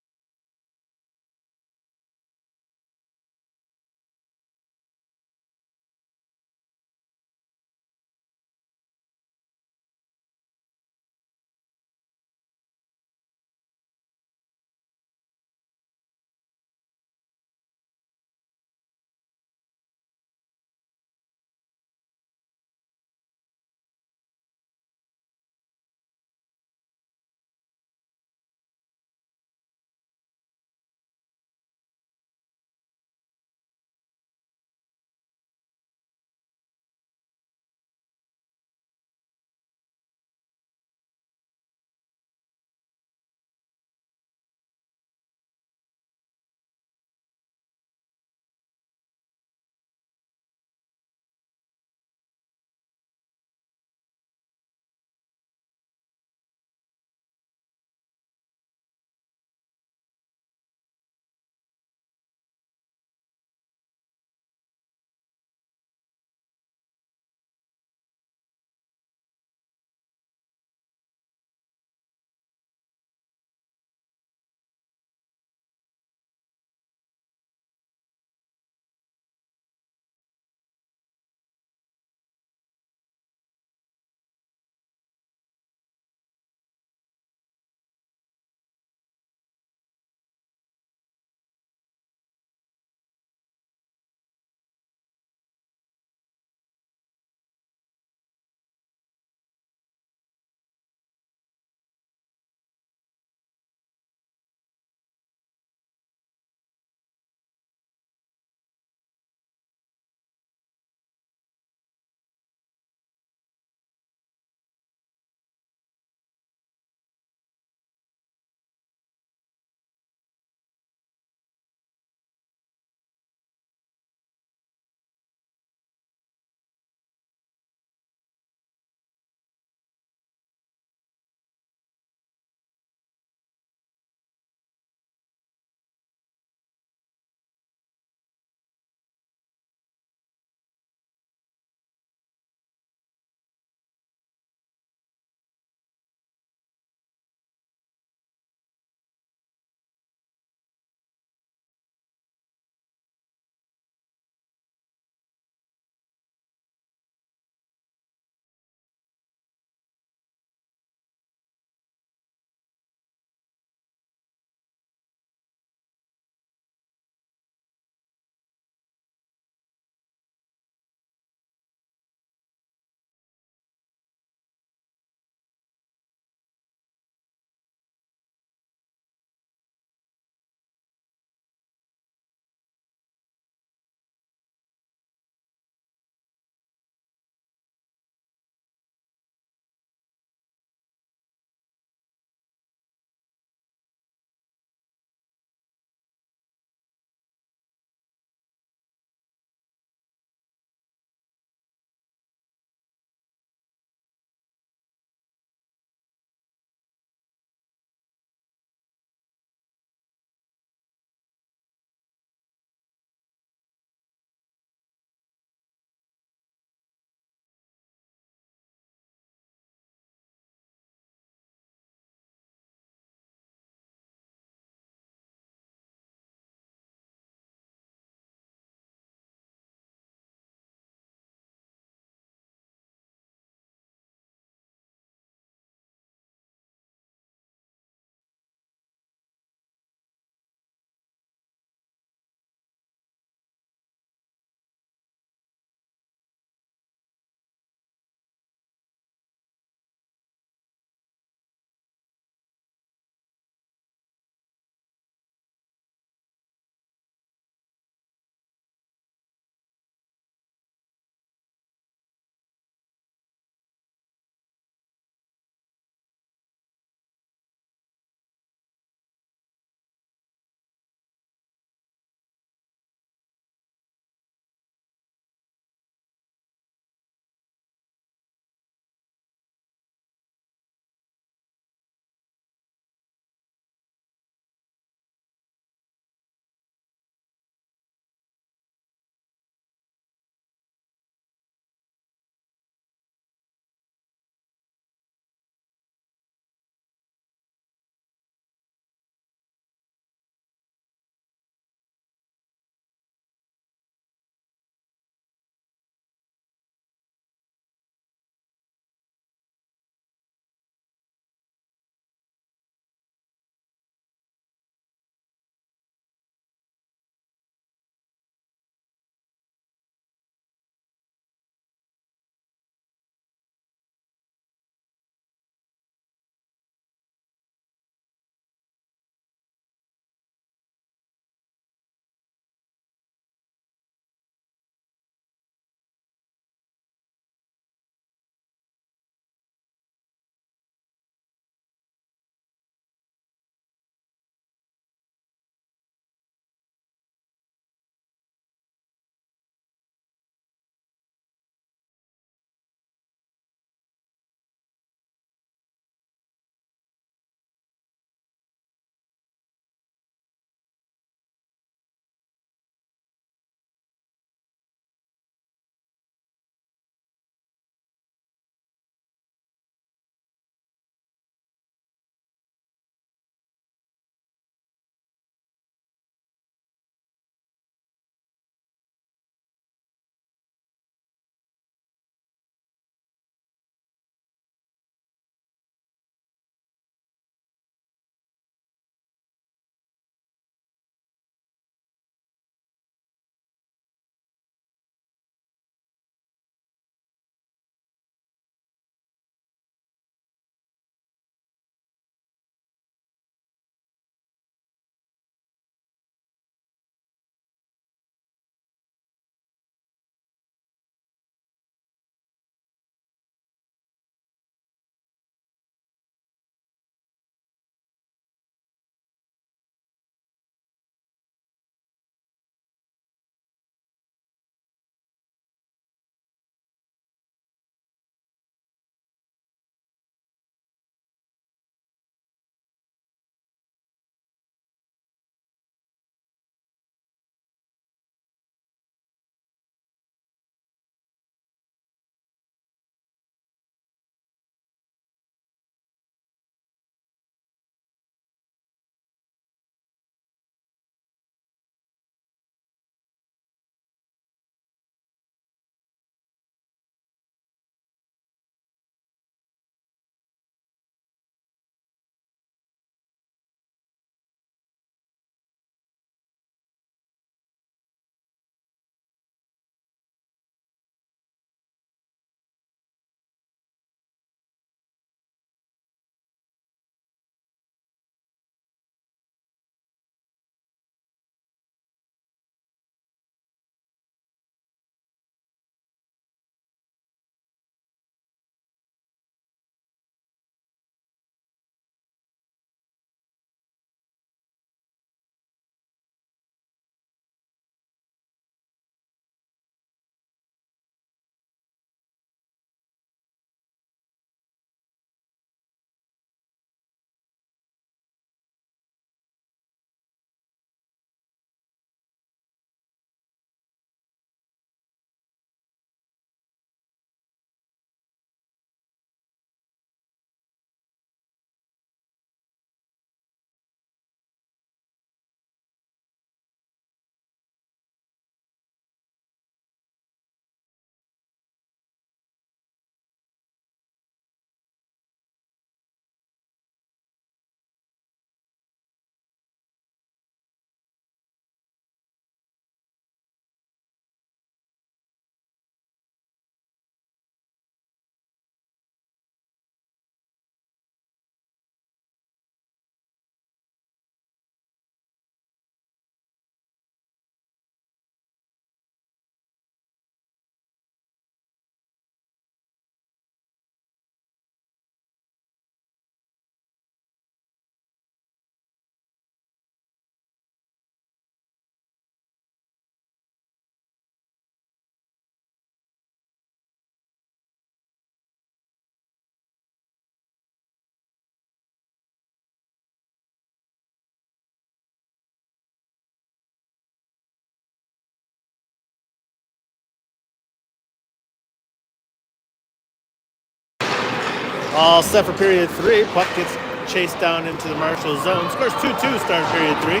All set for period 3. Puck gets chased down into the Marshall zone. Scores 2-2 start period 3.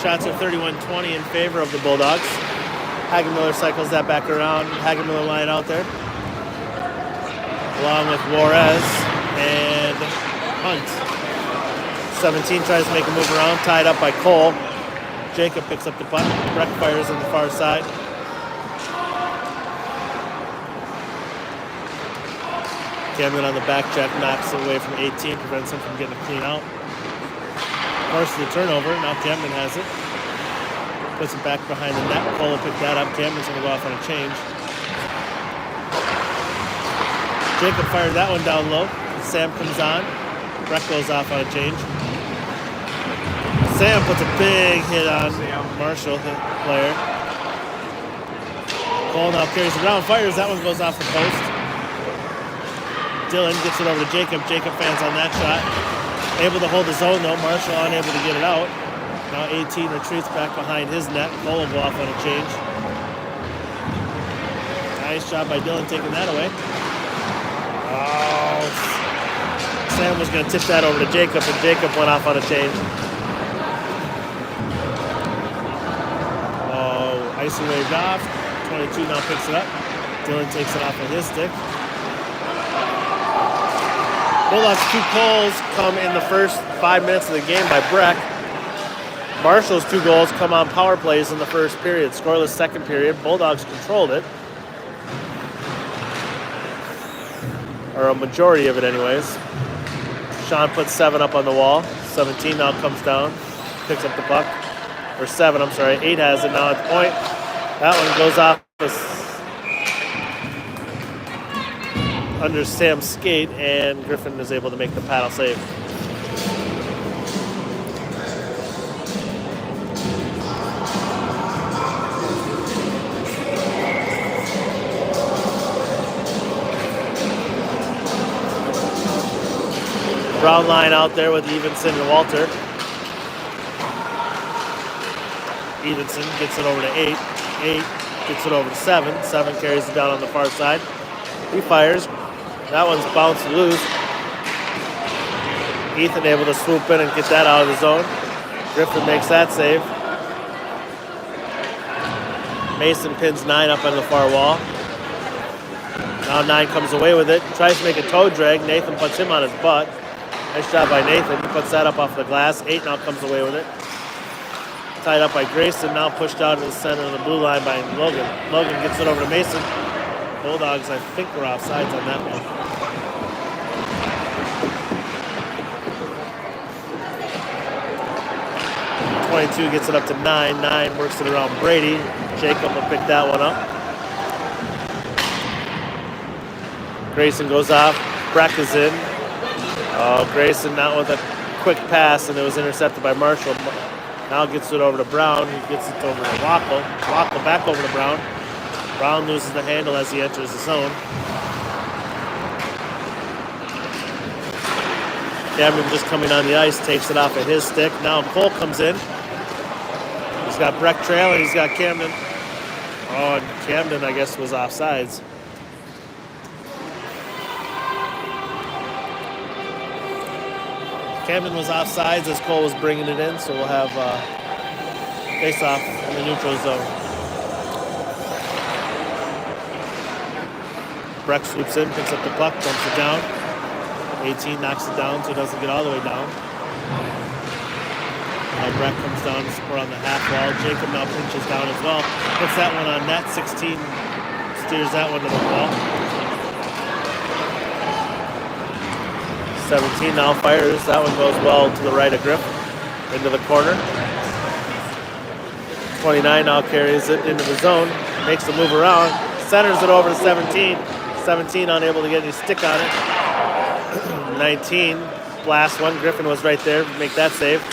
Shots are 31-20 in favor of the Bulldogs. Hagenmiller cycles that back around. Hagenmiller line out there, along with Juarez and Hunt. 17 tries to make a move around, tied up by Cole. Jacob picks up the puck. Breck fires on the far side. Camden on the back check, knocks it away from 18, prevents him from getting a clean out. Forces the turnover, now Camden has it. Puts it back behind the net. Cole will pick that up. Camden's going to go off on a change. Jacob fired that one down low. Sam comes on. Breck goes off on a change. Sam puts a big hit on Marshall, the player. Cole now carries it around, fires. That one goes off the post. Dylan gets it over to Jacob. Jacob fans on that shot. Able to hold the zone though. Marshall unable to get it out. Now 18 retreats back behind his net. Cole will go off on a change. Nice job by Dylan taking that away. Oh, Sam was going to tip that over to Jacob, and Jacob went off on a change. Oh, icy waved off. 22 now picks it up. Dylan takes it off of his stick. Bulldogs 2 goals come in the first 5 minutes of the game by Breck. Marshall's 2 goals come on power plays in the first period. Scoreless second period. Bulldogs controlled it. Or a majority of it anyways. Sean puts 7 up on the wall. 17 now comes down. Picks up the puck. Or 7, I'm sorry. 8 has it now at the point. That one goes off under Sam's skate, and Griffin is able to make the paddle save. Brown line out there with Evenson and Walter. Evenson gets it over to 8. 8 gets it over to 7. 7 carries it down on the far side. He fires. That one's bounced loose. Ethan able to swoop in and get that out of the zone. Griffin makes that save. Mason pins 9 up on the far wall. Now 9 comes away with it. Tries to make a toe drag. Nathan puts him on his butt. Nice job by Nathan. He puts that up off the glass. 8 now comes away with it. Tied up by Grayson. Now pushed out to the center of the blue line by Logan. Logan gets it over to Mason. Bulldogs, I think, were offsides on that one. .22 gets it up to 9. 9 works it around Brady. Jacob will pick that one up. Grayson goes off. Breck is in. Oh, Grayson now with a quick pass, and it was intercepted by Marshall. Now gets it over to Brown. He gets it over to Wackel. Wackel back over to Brown. Brown loses the handle as he enters the zone. Cameron just coming on the ice, takes it off of his stick. Now Cole comes in. He's got Breck trailing. He's got Camden. Oh, and Camden, I guess, was offsides. Camden was offsides as Cole was bringing it in, so we'll have face-off in the neutral zone. Breck swoops in, picks up the puck, dumps it down. 18 knocks it down so it doesn't get all the way down. Now Breck comes down to score on the half wall. Jacob now pinches down as well. Puts that one on net. 16 steers that one to the wall. 17 now fires. That one goes well to the right of Griff. Into the corner. 29 now carries it into the zone. Makes the move around. Centers it over to 17. 17 unable to get any stick on it. 19 blast one. Griffin was right there. Make that save.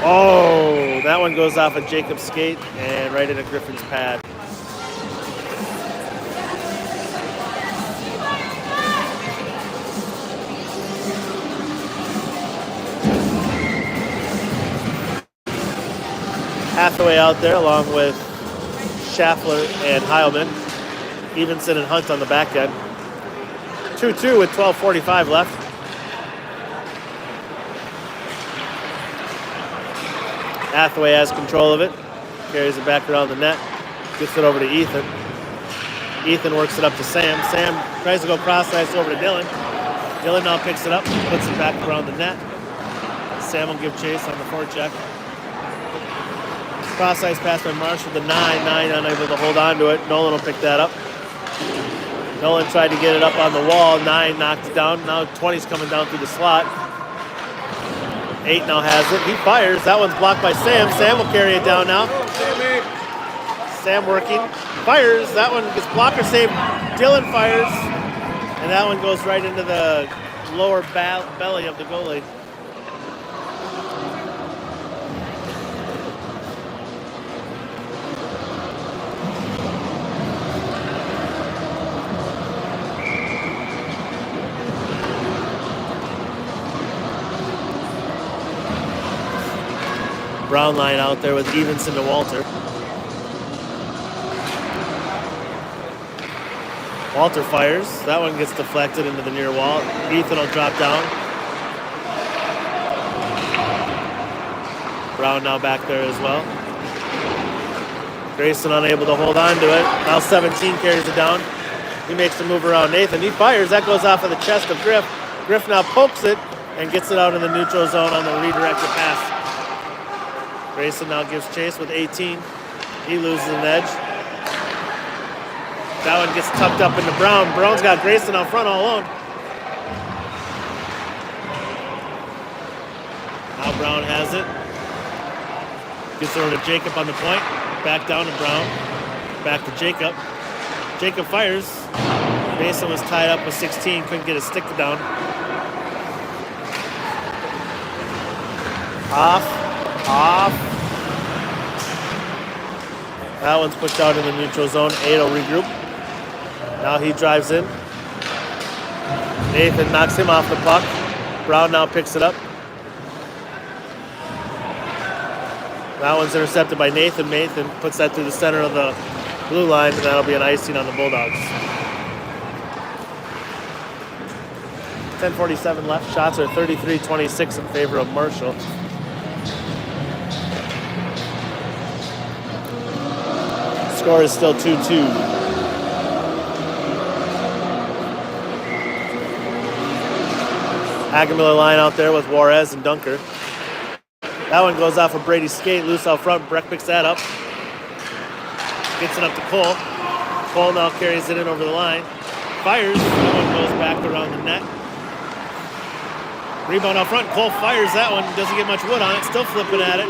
Oh, that one goes off of Jacob's skate and right into Griffin's pad. Hathaway out there along with Schaffler and Heilman. Evenson and Hunt on the back end. 2-2 with 12:45 left. Hathaway has control of it. Carries it back around the net. Gets it over to Ethan. Ethan works it up to Sam. Sam tries to go cross ice over to Dylan. Dylan now picks it up, puts it back around the net. Sam will give chase on the forecheck. Cross ice pass by Marshall to 9. 9 unable to hold on to it. Nolan will pick that up. Nolan tried to get it up on the wall. 9 knocked it down. Now 20's coming down through the slot. 8 now has it. He fires. That one's blocked by Sam. Sam will carry it down now. Sam working. Fires. That one gets blocker saved. Dylan fires. And that one goes right into the lower belly of the goalie. Brown line out there with Evenson to Walter. Walter fires. That one gets deflected into the near wall. Ethan will drop down. Brown now back there as well. Grayson unable to hold on to it. Now 17 carries it down. He makes the move around Nathan. He fires. That goes off of the chest of Griff. Griff now pokes it and gets it out in the neutral zone on the redirected pass. Grayson now gives chase with 18. He loses an edge. That one gets tucked up into Brown. Brown's got Grayson out front all alone. Now Brown has it. Gets over to Jacob on the point. Back down to Brown. Back to Jacob. Jacob fires. Mason was tied up with 16. Couldn't get his stick down. Off. That one's pushed out in the neutral zone. 8 will regroup. Now he drives in. Nathan knocks him off the puck. Brown now picks it up. That one's intercepted by Nathan. Nathan puts that through the center of the blue line, and that'll be an icing on the Bulldogs. 10:47 left. Shots are 33-26 in favor of Marshall. Score is still 2-2. Hagemiller line out there with Juarez and Dunker. That one goes off of Brady's skate, loose out front. Breck picks that up. Gets it up to Cole. Cole now carries it in over the line. Fires. That one goes back around the net. Rebound out front. Cole fires that one. Doesn't get much wood on it. Still flipping at it.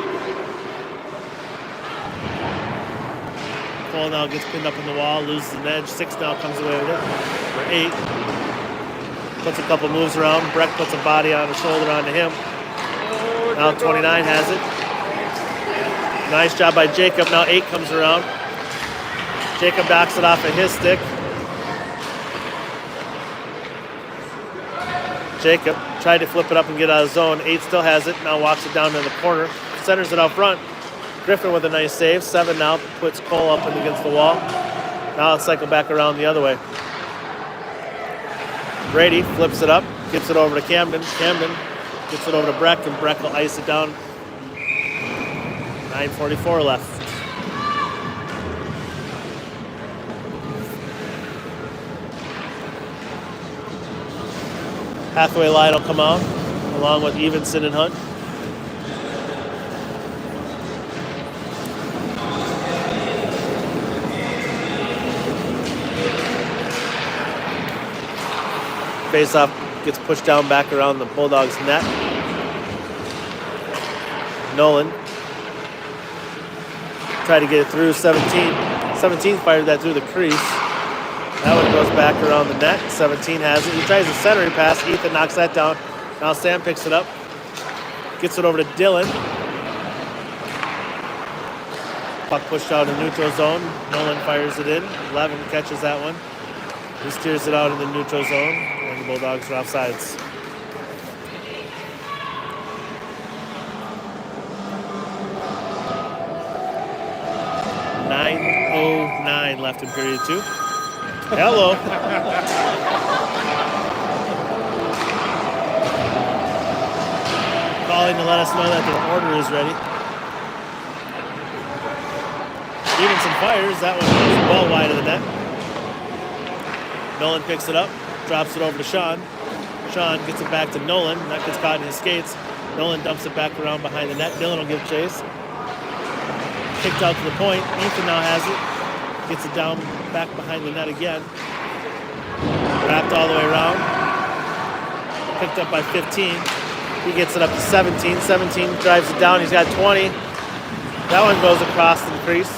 Cole now gets pinned up in the wall, loses an edge. 6 now comes away with it. For 8. Puts a couple moves around. Breck puts a body on a shoulder onto him. Now 29 has it. Nice job by Jacob. Now 8 comes around. Jacob knocks it off of his stick. Jacob tried to flip it up and get out of zone. 8 still has it. Now walks it down to the corner. Centers it out front. Griffin with a nice save. 7 now puts Cole up and against the wall. Now it's cycle back around the other way. Brady flips it up, gets it over to Camden. Camden gets it over to Breck, and Breck will ice it down. 9:44 left. Hathaway line will come out, along with Evenson and Hunt. Face-off gets pushed down back around the Bulldogs' net. Nolan tried to get it through 17. 17 fired that through the crease. That one goes back around the net. 17 has it. He tries a centering pass. Ethan knocks that down. Now Sam picks it up. Gets it over to Dylan. Puck pushed out in neutral zone. Nolan fires it in. 11 catches that one. He steers it out in the neutral zone. And the Bulldogs are offsides. .909 left in period 2. Hello. Calling to let us know that their order is ready. Stevenson fires. That one goes well wide of the net. Nolan picks it up, drops it over to Sean. Sean gets it back to Nolan. That gets caught in his skates. Nolan dumps it back around behind the net. Dylan will give chase. Kicked out to the point. Ethan now has it. Gets it down back behind the net again. Wrapped all the way around. Picked up by 15. He gets it up to 17. 17 drives it down. He's got 20. That one goes across the crease.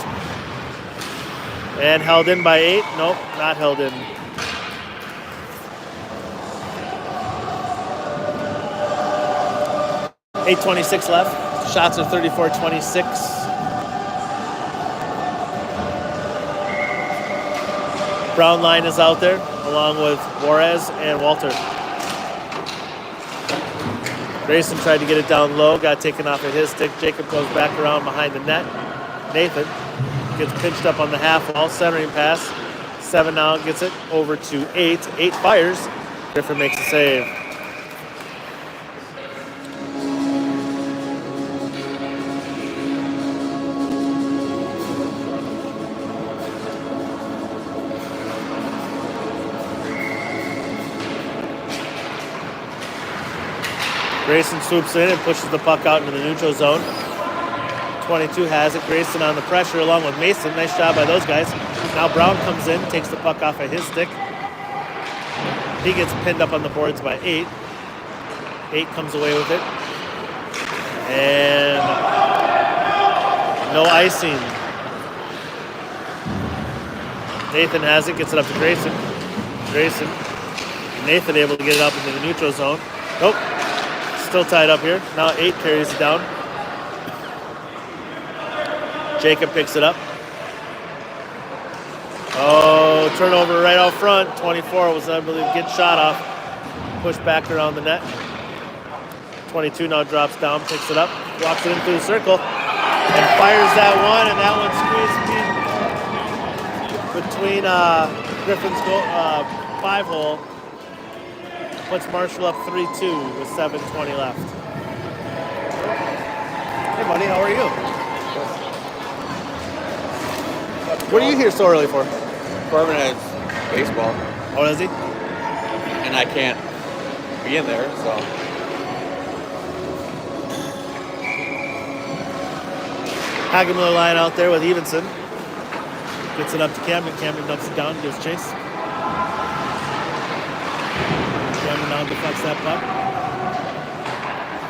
And held in by 8. Nope, not held in. .8:26 left. Shots are 34-26. Brown line is out there, along with Juarez and Walter. Grayson tried to get it down low, got taken off of his stick. Jacob goes back around behind the net. Nathan gets pinched up on the half wall, centering pass. 7 now gets it over to 8. 8 fires. Griffin makes a save. Grayson swoops in and pushes the puck out into the neutral zone. 22 has it. Grayson on the pressure along with Mason. Nice job by those guys. Now Brown comes in, takes the puck off of his stick. He gets pinned up on the boards by 8. 8 comes away with it. And no icing. Nathan has it, gets it up to Grayson. Grayson. Nathan able to get it up into the neutral zone. Nope. Still tied up here. Now 8 carries it down. Jacob picks it up. Oh, turnover right out front. 24 was, I believe, good shot off. Pushed back around the net. 22 now drops down, picks it up, walks it in through the circle, and fires that one, and that one squeezed between Griffin's goal, 5-hole. Puts Marshall up 3-2 with 7:20 left. Hey, buddy, how are you? What are you here so early for? Corbin has baseball, Oh, does he? and I can't be in there, so. Hagemiller line out there with Evenson. Gets it up to Camden. Camden dumps it down, gives chase. Camden now deflects that puck.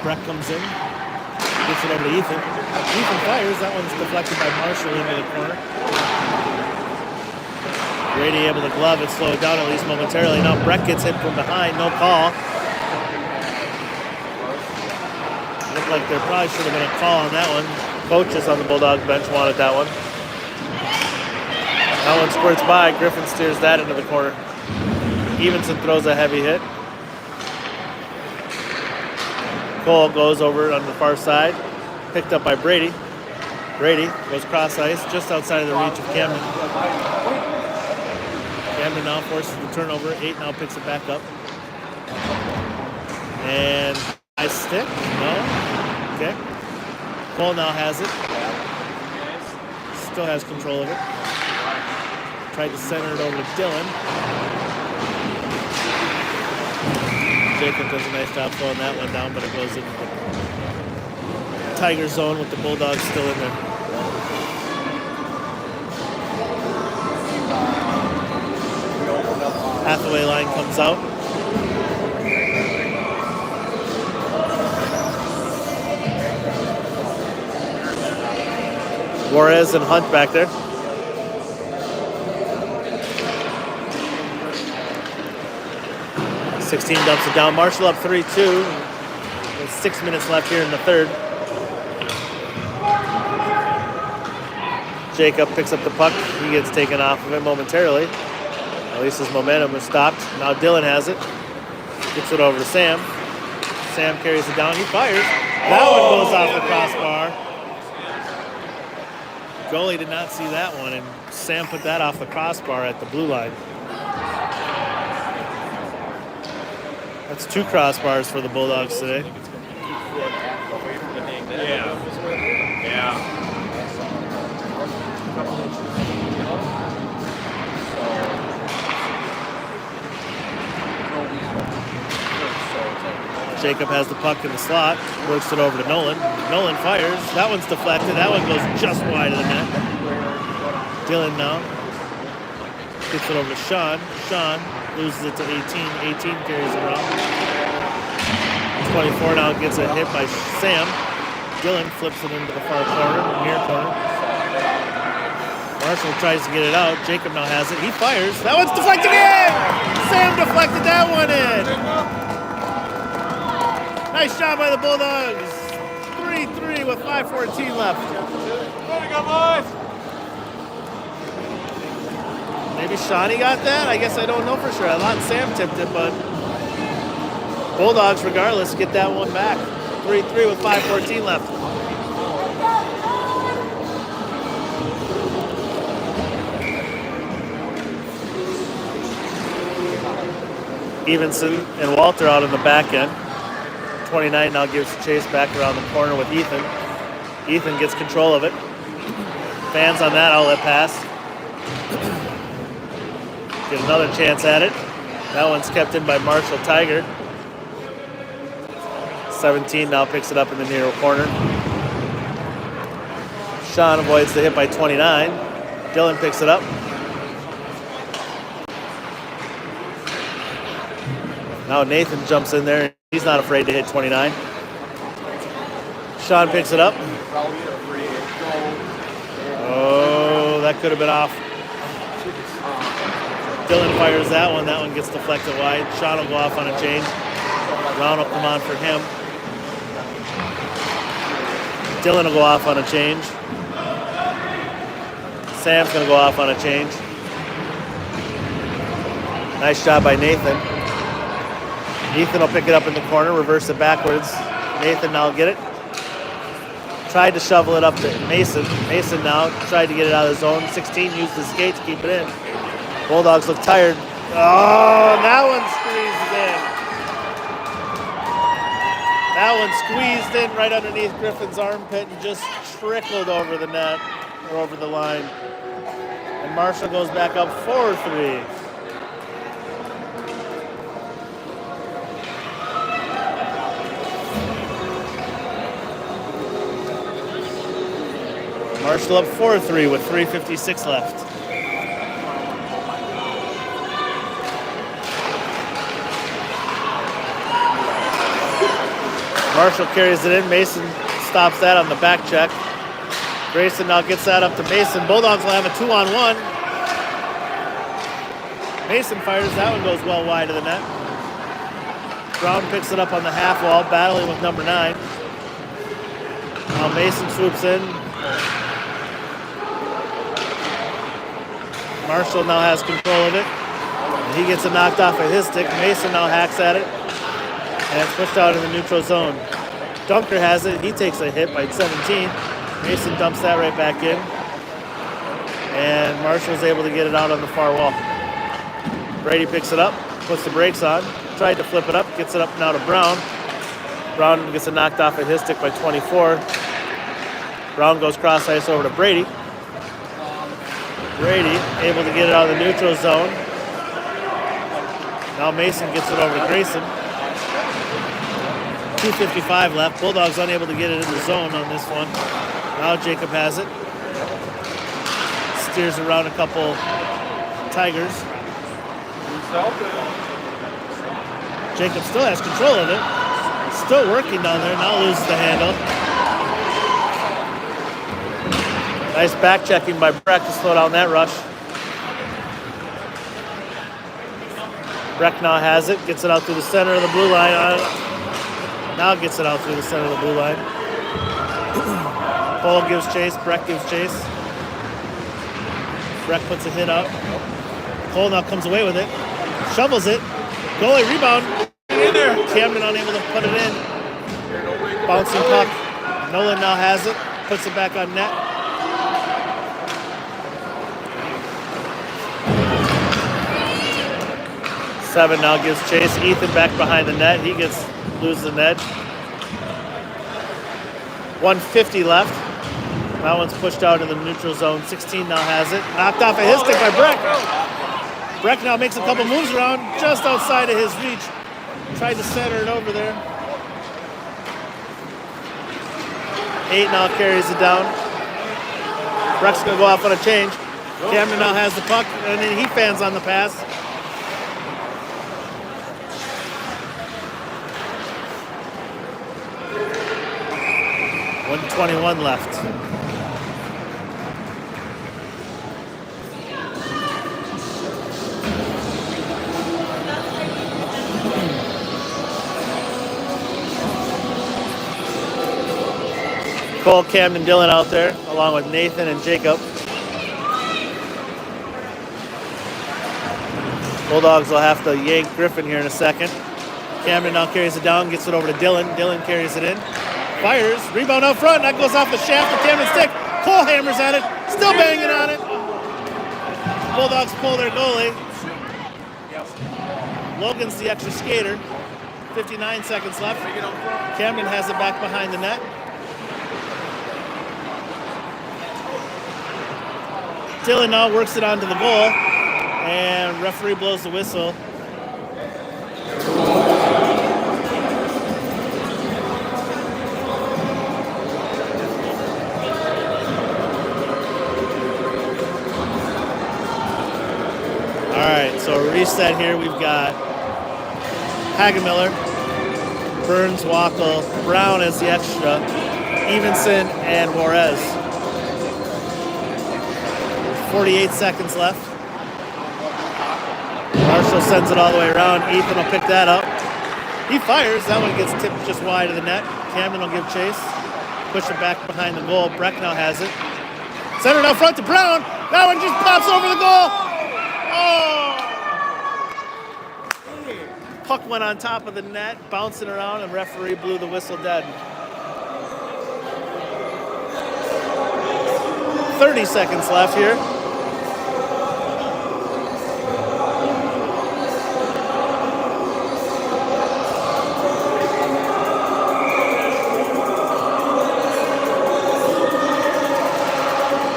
Breck comes in. Gets it over to Ethan. Ethan fires. That one's deflected by Marshall into the corner. Brady able to glove it, slow it down at least momentarily. Now Breck gets hit from behind. No call. Looked like there probably should have been a call on that one. Coaches on the Bulldogs bench wanted that one. That one squirts by. Griffin steers that into the corner. Evenson throws a heavy hit. Cole goes over on the far side. Picked up by Brady. Brady goes cross ice just outside of the reach of Camden. Camden now forces the turnover. 8 now picks it back up. And high stick. No. Okay. Cole now has it. Still has control of it. Tried to center it over to Dylan. Jacob does a nice job throwing that one down, but it goes into the Tiger zone with the Bulldogs still in there. Hathaway line comes out. Juarez and Hunt back there. .16 dumps it down. Marshall up 3-2. With 6 minutes left here in the third. Jacob picks up the puck. He gets taken off of it momentarily. At least his momentum was stopped. Now Dylan has it. Gets it over to Sam. Sam carries it down. He fires. That one goes off the crossbar. Goalie did not see that one, and Sam put that off the crossbar at the blue line. That's 2 crossbars for the Bulldogs today. Yeah. Yeah. Jacob has the puck in the slot, works it over to Nolan. Nolan fires. That one's deflected. That one goes just wide of the net. Dylan now gets it over to Sean. Sean loses it to 18. 18 carries it around. 24 now gets a hit by Sam. Dylan flips it into the far corner, near corner. Marshall tries to get it out. Jacob now has it. He fires. That one's deflected in! Sam deflected that one in! Nice job by the Bulldogs. 3-3 with 5:14 left. There you go, boys. Maybe Shawnee got that? I guess I don't know for sure. I thought Sam tipped it, but Bulldogs, regardless, get that one back. 3-3 with 5:14 left. Evenson and Walter out on the back end. 29 now gives chase back around the corner with Ethan. Ethan gets control of it. Fans on that outlet pass. Get another chance at it. That one's kept in by Marshall Tiger. 17 now picks it up in the near corner. Sean avoids the hit by 29. Dylan picks it up. Now Nathan jumps in there. He's not afraid to hit 29. Sean picks it up. Oh, that could have been off. Dylan fires that one. That one gets deflected wide. Sean will go off on a change. Round will come on for him. Dylan will go off on a change. Sam's going to go off on a change. Nice job by Nathan. Ethan will pick it up in the corner, reverse it backwards. Nathan now get it. Tried to shovel it up to Mason. Mason now tried to get it out of the zone. 16 used his skate to keep it in. Bulldogs look tired. Oh, that one squeezed in. That one squeezed in right underneath Griffin's armpit and just trickled over the net or over the line. And Marshall goes back up 4-3. Marshall up 4-3 with 3:56 left. Marshall carries it in. Mason stops that on the back check. Grayson now gets that up to Mason. Bulldogs will have a 2-on-1. Mason fires. That one goes well wide of the net. Brown picks it up on the half wall, battling with number 9. Now Mason swoops in. Marshall now has control of it. And he gets it knocked off of his stick. Mason now hacks at it. And it's pushed out in the neutral zone. Dunker has it. He takes a hit by 17. Mason dumps that right back in. And Marshall's able to get it out on the far wall. Brady picks it up, puts the brakes on, tried to flip it up, gets it up now to Brown. Brown gets it knocked off at his stick by 24. Brown goes cross ice over to Brady. Brady able to get it out of the neutral zone. Now Mason gets it over to Grayson. 2:55 left. Bulldogs unable to get it in the zone on this one. Now Jacob has it. Steers around a couple Tigers. Jacob still has control of it. Still working down there. Now loses the handle. Nice back checking by Breck to slow down that rush. Breck now has it. Gets it out through the center of the blue line. Now gets it out through the center of the blue line. Cole gives chase. Breck gives chase. Breck puts a hit up. Cole now comes away with it. Shovels it. Goalie rebound. In there. Camden unable to put it in. Bouncing puck. Nolan now has it. Puts it back on net. 7 now gives chase. Ethan back behind the net. He loses the net. 150 left. That one's pushed out in the neutral zone. 16 now has it. Knocked off a his stick by Breck. Breck now makes a couple moves around just outside of his reach. Tried to center it over there. 8 now carries it down. Breck's going to go off on a change. Camden now has the puck, and then he fans on the pass. .121 left. Cole, Camden, Dylan out there, along with Nathan and Jacob. Bulldogs will have to yank Griffin here in a second. Camden now carries it down, gets it over to Dylan. Dylan carries it in. Fires, rebound out front, that goes off the shaft of Camden's stick. Cole hammers at it, still banging on it. Bulldogs pull their goalie. Logan's the extra skater. 59 seconds left. Camden has it back behind the net. Dylan now works it onto the goal, and referee blows the whistle. All right, so reset here. We've got Hagemiller, Burns, Wackel, Brown as the extra, Evenson, and Juarez. 48 seconds left. Marshall sends it all the way around. Ethan will pick that up. He fires. That one gets tipped just wide of the net. Camden will give chase. Push it back behind the goal. Breck now has it. Centered out front to Brown. That one just pops over the goal. Oh! Puck went on top of the net, bouncing around, and referee blew the whistle dead. 30 seconds left here.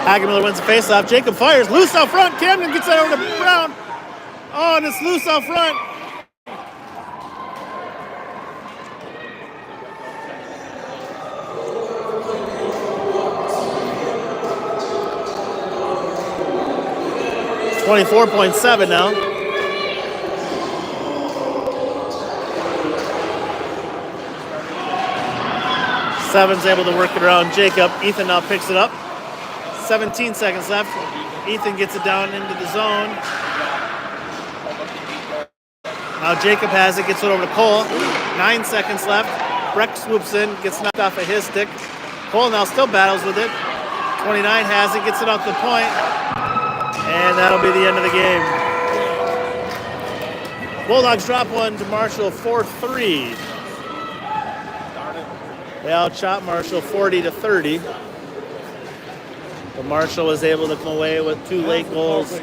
Hagemiller wins the faceoff. Jacob fires. Loose out front. Camden gets that over to Brown. Oh, and it's loose out front. .7 now. Seven's able to work it around Jacob. Ethan now picks it up. 17 seconds left. Ethan gets it down into the zone. Now Jacob has it, gets it over to Cole. 9 seconds left. Breck swoops in, gets knocked off of his stick. Cole now still battles with it. 29 has it, gets it out to the point. And that'll be the end of the game. Bulldogs drop one to Marshall 4-3. They outshot Marshall 40-30. But Marshall was able to come away with 2 late goals.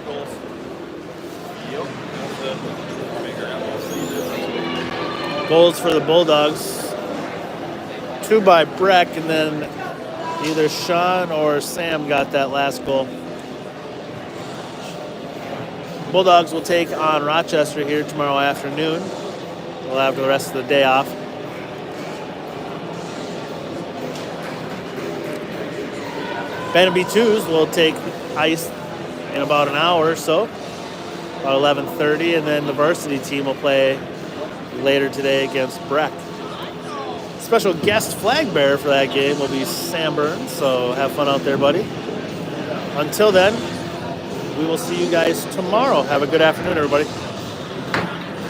Goals for the Bulldogs. 2 by Breck, and then either Sean or Sam got that last goal. Bulldogs will take on Rochester here tomorrow afternoon. We'll have the rest of the day off. Bantam B2s will take ice in about an hour or so, about 11:30, and then the varsity team will play later today against Breck. Special guest flag bearer for that game will be Sam Burns, so have fun out there, buddy. Until then, we will see you guys tomorrow. Have a good afternoon, everybody.